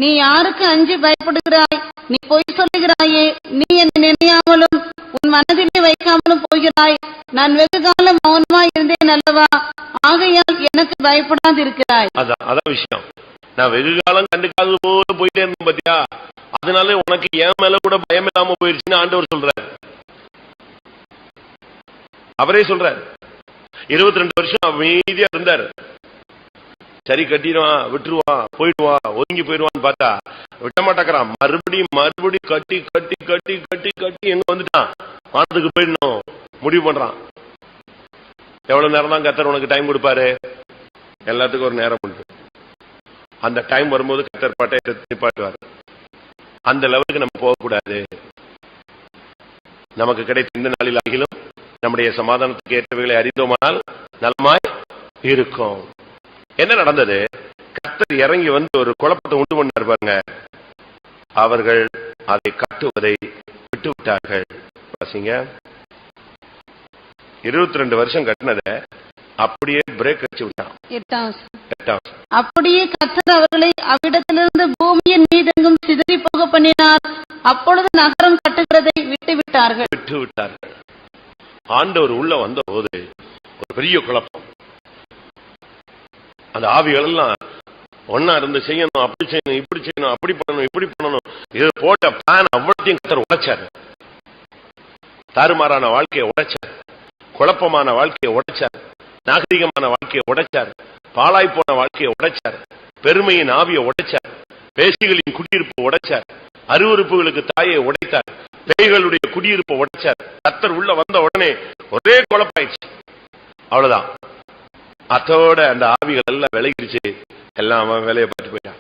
நீ யாருக்கு அஞ்சி பயப்படுகிறாய், நீ பொய் சொல்லுகிறாயே, நீ என்னை நினையாமலும் உன் மனதிலே வைக்காமலும் போகிறாய், நான் வெகு காலம் மௌனமாய் இருந்தேன் அல்லவா, ஆகையால் எனக்கு பயப்படாது இருக்கிறாய். அதான் விஷயம். நான் வெகு காலம் கண்டுக்காதது போல போயிட்டே இருந்தேன் பாத்தியா, அதனால உனக்கு என் மேல கூட பயம் இல்லாம போயிருச்சுன்னு ஆண்டவர் சொல்றார். அவரே சொல்றார். 22 வருஷம் அமைதியா இருந்தார். சரி கட்டிடுவான், விட்டுருவான், போயிடுவான், ஒதுங்கி போயிடுவான்னு பார்த்தா விட்ட மாட்டேங்கிறான். மறுபடியும் கட்டி கட்டி கட்டி கட்டி கட்டி எங்க வந்துட்டான், வானத்துக்கு போயிடணும் முடிவு பண்றான். எவ்வளவு நேரம் தான் கர்த்தர் உனக்கு டைம் கொடுப்பாரு? எல்லாத்துக்கும் ஒரு நேரம் உண்டு. அந்த டைம் வரும்போது கர்த்தர் பட்டயத்தை நிப்பாட்டுவார். அந்த லெவலுக்கு நம்ம போகக்கூடாது. நமக்கு கிடைத்த இந்த நாளில் ஆகிலும் நம்முடைய சமாதானத்துக்கு ஏற்றவைகளை அறிந்தோமானால் நலமாய் இருக்கும். என்ன நடந்தது? கர்த்தர் இறங்கி வந்து ஒரு குழப்பத்தை உண்டு பண்ணார் பாருங்க. அவர்கள் அதை கட்டுவதை விட்டுவிட்டார்கள். வாசிங்க. 22 வருஷம் கட்டினதை அப்படியே பிரேக் அடிச்சு விட்டான். 8. அப்படியே கர்த்தர் அவர்களை அவ்விடத்திலிருந்து பூமியின் மீதெங்கும் சிதறி போக பண்ணினார். அப்பொழுது நகரம் கட்டுகிறதை விட்டுவிட்டார்கள். ஆண்டவர் உள்ள வந்த போது ஒரு பெரிய குழப்பம். அந்த ஆவிகள் எல்லாம் ஒன்னா இருந்து செய்யணும், அப்படி செய்யணும், இப்படி செய்யணும், அப்படி பண்ணணும், இப்படி பண்ணணும், இது போட்ட பிளான் அவ்வளத்தையும் கர்த்தர் உடைச்சார். தாறுமாறான வாழ்க்கையை உடைச்சார், குழப்பமான வாழ்க்கையை உடைச்சார், நாகரிகமான வாழ்க்கையை உடைச்சார், பாழாய் போன வாழ்க்கையை உடைச்சார், பெருமையின் ஆவியை உடைச்சார், பேசிகளின் குடியிருப்பு உடைச்சார், அருவருப்புகளுக்கு தாயை உடைத்தார், பேய்களுடைய குடியிருப்பை உடைச்சார். கர்த்தர் உள்ள வந்த உடனே ஒரே குழப்பாயிடுச்சு. அவ்வளவுதான். அதோட அந்த ஆவிகள் எல்லாம் விலகிடுச்சு. எல்லாம் அவன் வேலையை பார்த்து போயிட்டான்.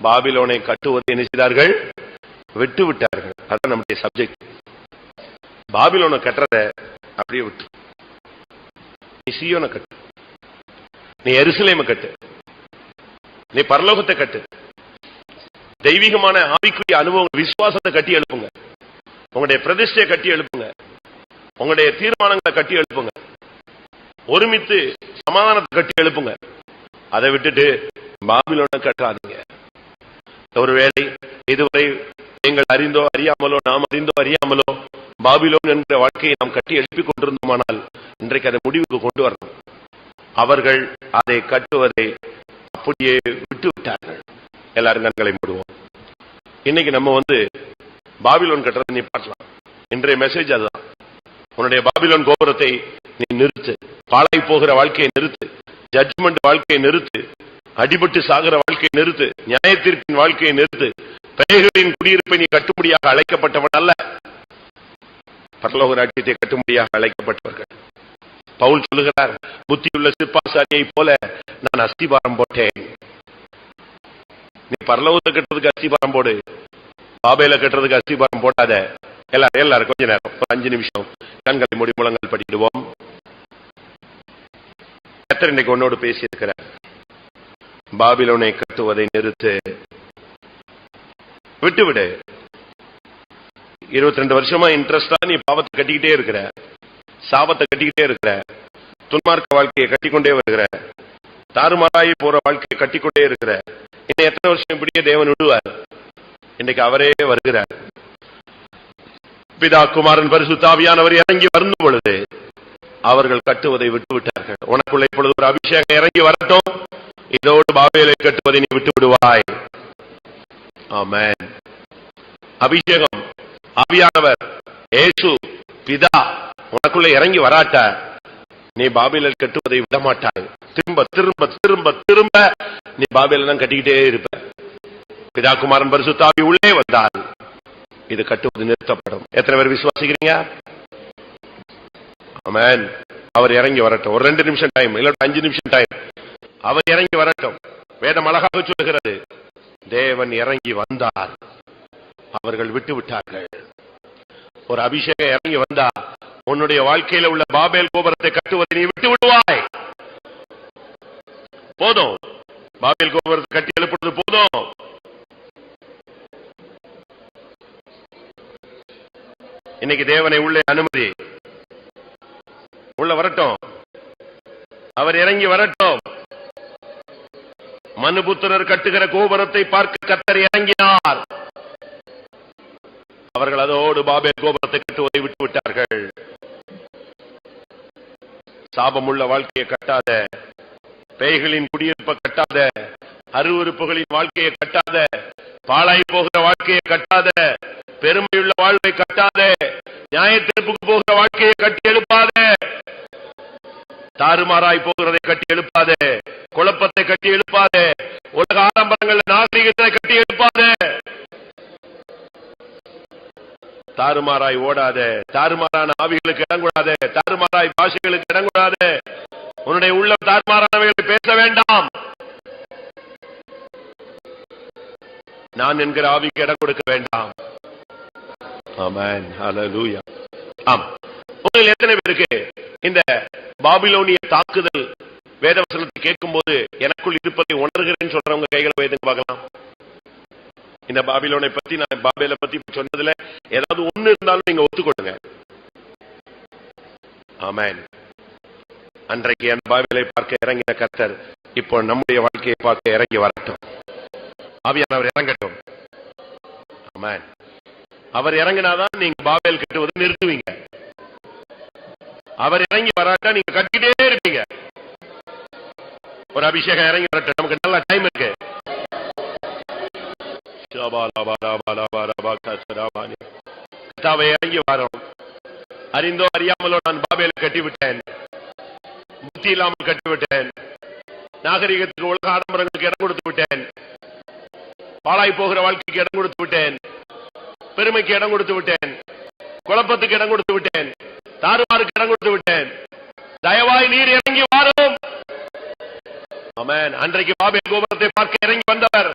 பாபிலோனை கட்டுவதை என்ன செய்தார்கள்? விட்டு விட்டார்கள். அதான் நம்முடைய சப்ஜெக்ட். பாபிலோனை கட்டுறத அப்படியே விட்டு, நீ சீயோனை கட்டு, நீ எருசலேமை கட்டு, நீ பரலோகத்தை கட்டு. தெய்வீகமான ஆவிக்குரிய அனுபவம், விசுவாசத்தை கட்டி எழுப்புங்க. உங்களுடைய பிரதிஷ்டையை கட்டி எழுப்புங்க. உங்களுடைய தீர்மானங்களை கட்டி எழுப்புங்க. ஒருமித்து சமாதானத்தை கட்டி எழுப்புங்க. அதை விட்டுட்டு பாபிலோனை கட்டாதீங்க. ஒருவேளை இதுவரை நீங்கள் அறிந்தோ அறியாமலோ, நாம் அறிந்தோ அறியாமலோ பாபிலோன் என்ற வாழ்க்கையை நாம் கட்டி எழுப்பிக் கொண்டிருந்தோமானால் இன்றைக்கு அதை முடிவுக்கு கொண்டு வரணும். அவர்கள் அதை கட்டுவதை அப்படியே விட்டு விட்டார்கள். எல்லாரும் கண்களை மூடுவோம். இன்னைக்கு நம்ம பாபிலோன் கட்டுறதை நீ பார்க்கலாம். இன்றைய மெசேஜ் அதுதான். உன்னுடைய பாபிலோன் கோபுரத்தை நீ நிறுத்து. பாழாய் போகிற வாழ்க்கையை நிறுத்து. ஜட்ஜ்மெண்ட் வாழ்க்கையை நிறுத்து. அடிபட்டு சாகிற வாழ்க்கையை நிறுத்து. நியாய தீர்ப்பின் வாழ்க்கையை நிறுத்து. பேய்களின் குடியிருப்பை நீ கட்டும்படியாக அழைக்கப்பட்டவன் அல்ல, பரலோக ராஜ்யத்தை கட்டும்படியாக அழைக்கப்பட்டவர்கள். பவுல் சொல்லுகிறார், புத்தியுள்ள சிற்பாசாரியை போல நான் அஸ்திபாரம் போட்டேன். நீ பரலோகத்தை கட்டுறதுக்கு அஸ்திபாரம் போடு, பாபேல கட்டுறதுக்கு அஸ்திபாரம் போட்டாத. எல்லாரும் கொஞ்ச நேரம், 5 நிமிஷம் கண்களை மூடி முழங்கால் படிடுவோம். கர்த்தர் இன்னைக்கு உன்னோடு பேசி இருக்கிறார். பாபிலோனை கட்டுவதை நிறுத்து, விட்டுவிடு. 22 வருஷமா இன்ட்ரெஸ்டா நீ பாவத்தை கட்டிக்கிட்டே இருக்கிற, சாபத்தை கட்டிக்கிட்டே இருக்கிற, துன்மார்க்க வாழ்க்கையை கட்டிக்கொண்டே வருகிற, தாறுமாறாய் போற வாழ்க்கையை கட்டிக்கொண்டே இருக்கிற. இன்னும் எத்தனை வருஷம் இப்படியே தேவன் விடுவார்? இன்னைக்கு அவரே வருகிறார். பிதா, குமாரன், பரிசுத்த ஆவியானவர் இறங்கி வரும் பொழுது அவர்கள் கட்டுவதை விட்டு விட்டார்கள். உனக்குள்ள இப்பொழுது ஒரு அபிஷேகம் இறங்கி வரட்டும். இதோடு பாபேலை கட்டுவதை நீ விட்டு விடுவாய். ஆமென். அபிஷேகம், ஆவியானவர், இயேசு, பிதா உனக்குள்ள இறங்கி வராட்ட நீ பாபேலை கட்டுவதை விட மாட்டாய். திரும்ப திரும்ப திரும்ப திரும்ப நீ பாபேலை தான் கட்டிக்கிட்டே இருப்ப. பிதா, குமாரன், பரிசுத்த ஆவி உள்ளே வந்தால் இது கட்டுவது நிறுத்தப்படும். எத்தனை பேர் விசுவாசிக்கிறீங்க? ஆமென். அவர் இறங்கி வரட்டும். ஒரு 2 நிமிஷம் டைம், இல்ல 5 நிமிஷம் டைம். அவர் இறங்கி வரட்டும். வேதம் அழகாக சொல்லுகிறது, தேவன் இறங்கி வந்தார், அவர்கள் விட்டு விட்டார்கள். ஒரு அபிஷேகம் இறங்கி வந்தா உன்னுடைய வாழ்க்கையில உள்ள பாபேல் கோபுரத்தை கட்டுவதை நீ விட்டு விடுவாய். போதும், பாபேல் கோபுரத்தை கட்டி எழுப்புறது போதும். இன்னைக்கு தேவனை உள்ளே அனுமதி, உள்ள வரட்டும். அவர் இறங்கி வரட்டும். மனுபுத்திரர் கட்டுகிற கோபுரத்தை பார்க்க கர்த்தர் இறங்கினார். அவர்கள் அதோடு பாபேல் கோபுரத்தை கட்டுவதை விட்டு விட்டார்கள். சாபமுள்ள வாழ்க்கையை கட்டாத, பேய்களின் குடியிருப்பை கட்டாத, அருவருப்புகளின் வாழ்க்கையை கட்டாத, பாழாய் போகிற வாழ்க்கையை கட்டாத, பெருமையுள்ள வாழ்வை கட்டாத, நியாய தீர்ப்புக்கு போகிற வாழ்க்கையை கட்டி எழுப்பாத, தாறுமாறாய் போகிறதை கட்டி எழுப்பாத, குழப்பத்தை கட்டி எழுப்பாத, உலக ஆடம்பரங்கள் நாகரிகத்தை கட்டி எழுப்பாத, தாறுமாறாய் ஓடாத, தாறுமாறான ஆவிகளுக்கு இடங்கூடாத, தாறுமாறாய் பாஷைகளுக்கு இடங்கூடாத, உன்னுடைய உள்ள தாறுமாறானவைகளை பேச வேண்டாம். நான் என்கிற ஆவிக்கு இடம் கொடுக்க வேண்டாம். ஆமென். ஹல்லேலூயா. ஆம். உங்களில் எத்தனை பேருக்கு இந்த பாபிலோனிய தாக்குதல் வேதவசனத்தை கேட்கும் போது எனக்குள் இருப்பதை உணர்கிறேன்னு சொல்றவங்க கைகளை வைத்து பார்க்கலாம். இந்த பாபிலோனை பத்தி, நான் பாபேலை பத்தி சொன்னதுல ஏதாவது ஒண்ணு இருந்தாலும் நீங்க ஒத்துக்கொள்ளுங்க. ஆமென். அன்றைக்கு அந்த பாபேலை பார்க்க இறங்கின கர்த்தர் இப்போ நம்முடைய வாழ்க்கையை பார்க்க இறங்கி வரட்டும். ஆவியானவர் இறங்கட்டும். ஆமென். அவர் இறங்கினாதான் நீங்க பாபேல் கட்டுவதை நிறுத்துவீங்க. அவர் இறங்கி வராட்டா நீங்க கட்டிக்கிட்டே இருப்பீங்க. ஒரு அபிஷேகம் இறங்கி வரட்டும். நமக்கு நல்ல டைம் இருக்கு. கர்த்தாவே இறங்கி வரோம். அறிந்தோ அறியாமலோ நான் பாபேலை கட்டிவிட்டேன். புத்தி இல்லாமல் கட்டிவிட்டேன். நாகரிகத்துக்கு, உலக ஆடம்பரங்களுக்கு இடம் கொடுத்து விட்டேன். பாழாய் போகிற வாழ்க்கைக்கு இடம் கொடுத்து விட்டேன். பெருமைக்கு இடம் கொடுத்து விட்டேன். குழப்பத்துக்கு இடம் கொடுத்து விட்டேன். தாறுமாறுக்கு இடம் கொடுத்து விட்டேன். தயவாய் நீர் இறங்கி வாரும். ஆமென். அன்றைக்கு பாபேல் கோபுரத்தை பார்க்க இறங்கி வந்தவர்,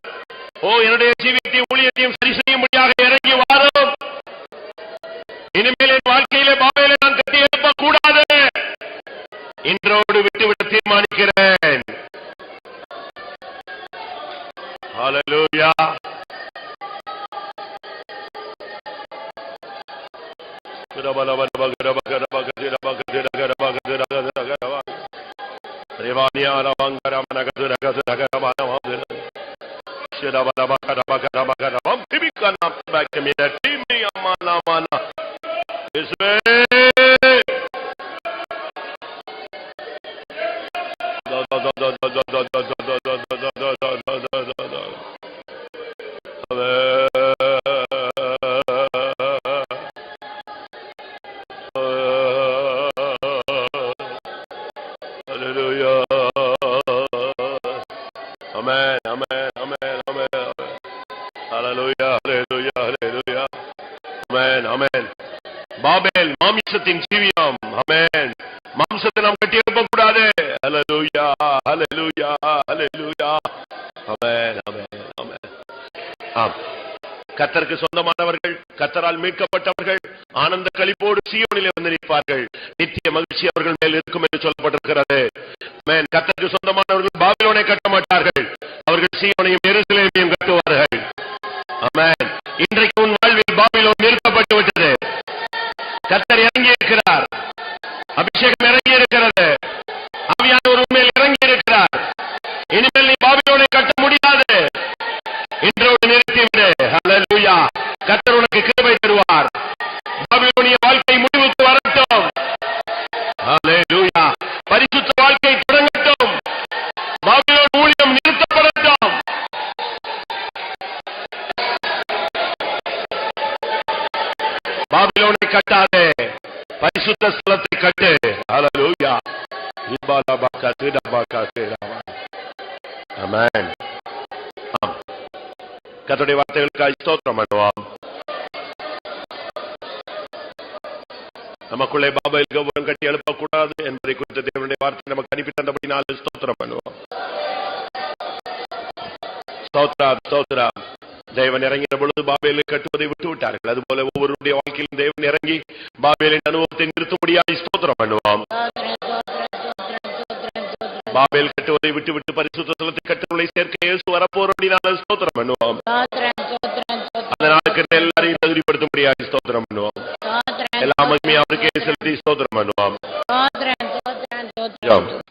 ஓ என்னுடைய ஜீவியத்தையும் ஊழியத்தையும் சரி செய்யும்படியாக இறங்கி வாரும். இனிமேல் என் வாழ்க்கையிலே பாபேலை நான் கட்டி எழுப்ப கூடாது. இன்றோடு விட்டுவிட தீர்மானிக்கிறேன். ஹல்லேலூயா. பாபேல் மாமிசத்தின் ஜீவியம். ஆமென். மாம்சத்தை நாம் கட்டி எழுப்ப கூடாது. ஹல்லேலூயா, ஹல்லேலூயா, ஹல்லேலூயா. ஆமென், ஆமென், ஆமென். ஆம், கர்த்தருக்கு சொந்தமானவர்கள், கர்த்தரால் மீட்கப்பட்டவர்கள் ஆனந்த களிப்போடு சீயோனிலே வந்து நிற்பார்கள். நித்திய மகிழ்ச்சி அவர்கள் மேல் இருக்கும் என்று சொல்லப்பட்டிருக்கிறது. ஆமென். கர்த்தருக்கு சொந்தமானவர்கள் பாபிலோனை கட்ட மாட்டார்கள், அவர்கள் சீயோனையும் எருசலேமையும் கட்டுவார்கள். ஆமென். இன்றைக்கு உன் வாழ்வில் பாபிலோன் நிறுத்தப்பட்டு விட்டது. கர்த்தர் இறங்கி இருக்கிறார், அபிஷேகம் இறங்கி இருக்கிறது, ஆவியானவர் உண்மையில் இறங்கி இருக்கிறார். இனிமேல் நீ பாபிலோனை கட்ட முடியாது. இன்றோடு நிறுத்திவிடு. ஹல்லேலூயா. கர்த்தர் உனக்கு கிருபை தருவார். பாபிலோனிய வாழ்க்கை முடிவுக்கு வரட்டும். ஹல்லேலூயா. பரிசுத்த வாழ்க்கை தொடங்கட்டும். பாபிலோன் ஊழியம் நிறுத்தப்படட்டும். பாபிலோனை கட்டாதே, பரிசுத்த ஸ்தலத்தை கட்டு. ஹல்லேலூயா. ஆமென். கர்த்தருடைய வார்த்தைகளுக்காக ஸ்தோத்திரம் பண்ணுவோம். நமக்குள்ளே பாபேல் கோபுரம் கட்டி எழுப்பக்கூடாது என்பதை குறித்த தேவனுடைய வார்த்தை நமக்கு அனுப்பி தந்தபடினால் ஸ்தோத்திரம் பண்ணுவோம். ஸ்தோத்திரம், ஸ்தோத்திரம். தேவன் இறங்கின பொழுது பாபேலை கட்டுவதை விட்டு விட்டார்கள். அதுபோல ஒவ்வொருடைய வாழ்க்கையிலும் தேவன் இறங்கி பாபேலின் அனுபவத்தை நிறுத்தும்படியாக ஸ்தோத்திரம் பண்ணுவோம். பாபேல் கட்டுவதை விட்டு விட்டு பரிசுத்த ஸ்தலத்தை கட்டுவதை சேர்க்க இயேசு வரப்போறபடினால் ஸ்தோத்திரம் பண்ணுவோம். அதனால எல்லாரையும் தகுதிப்படுத்தும்படியாக ஸ்தோத்திரம் பண்ணுவோம். எல்லா மகிமையும் அவருக்கே செலுத்தி ஸ்தோத்திரம் பண்ணுவோம்.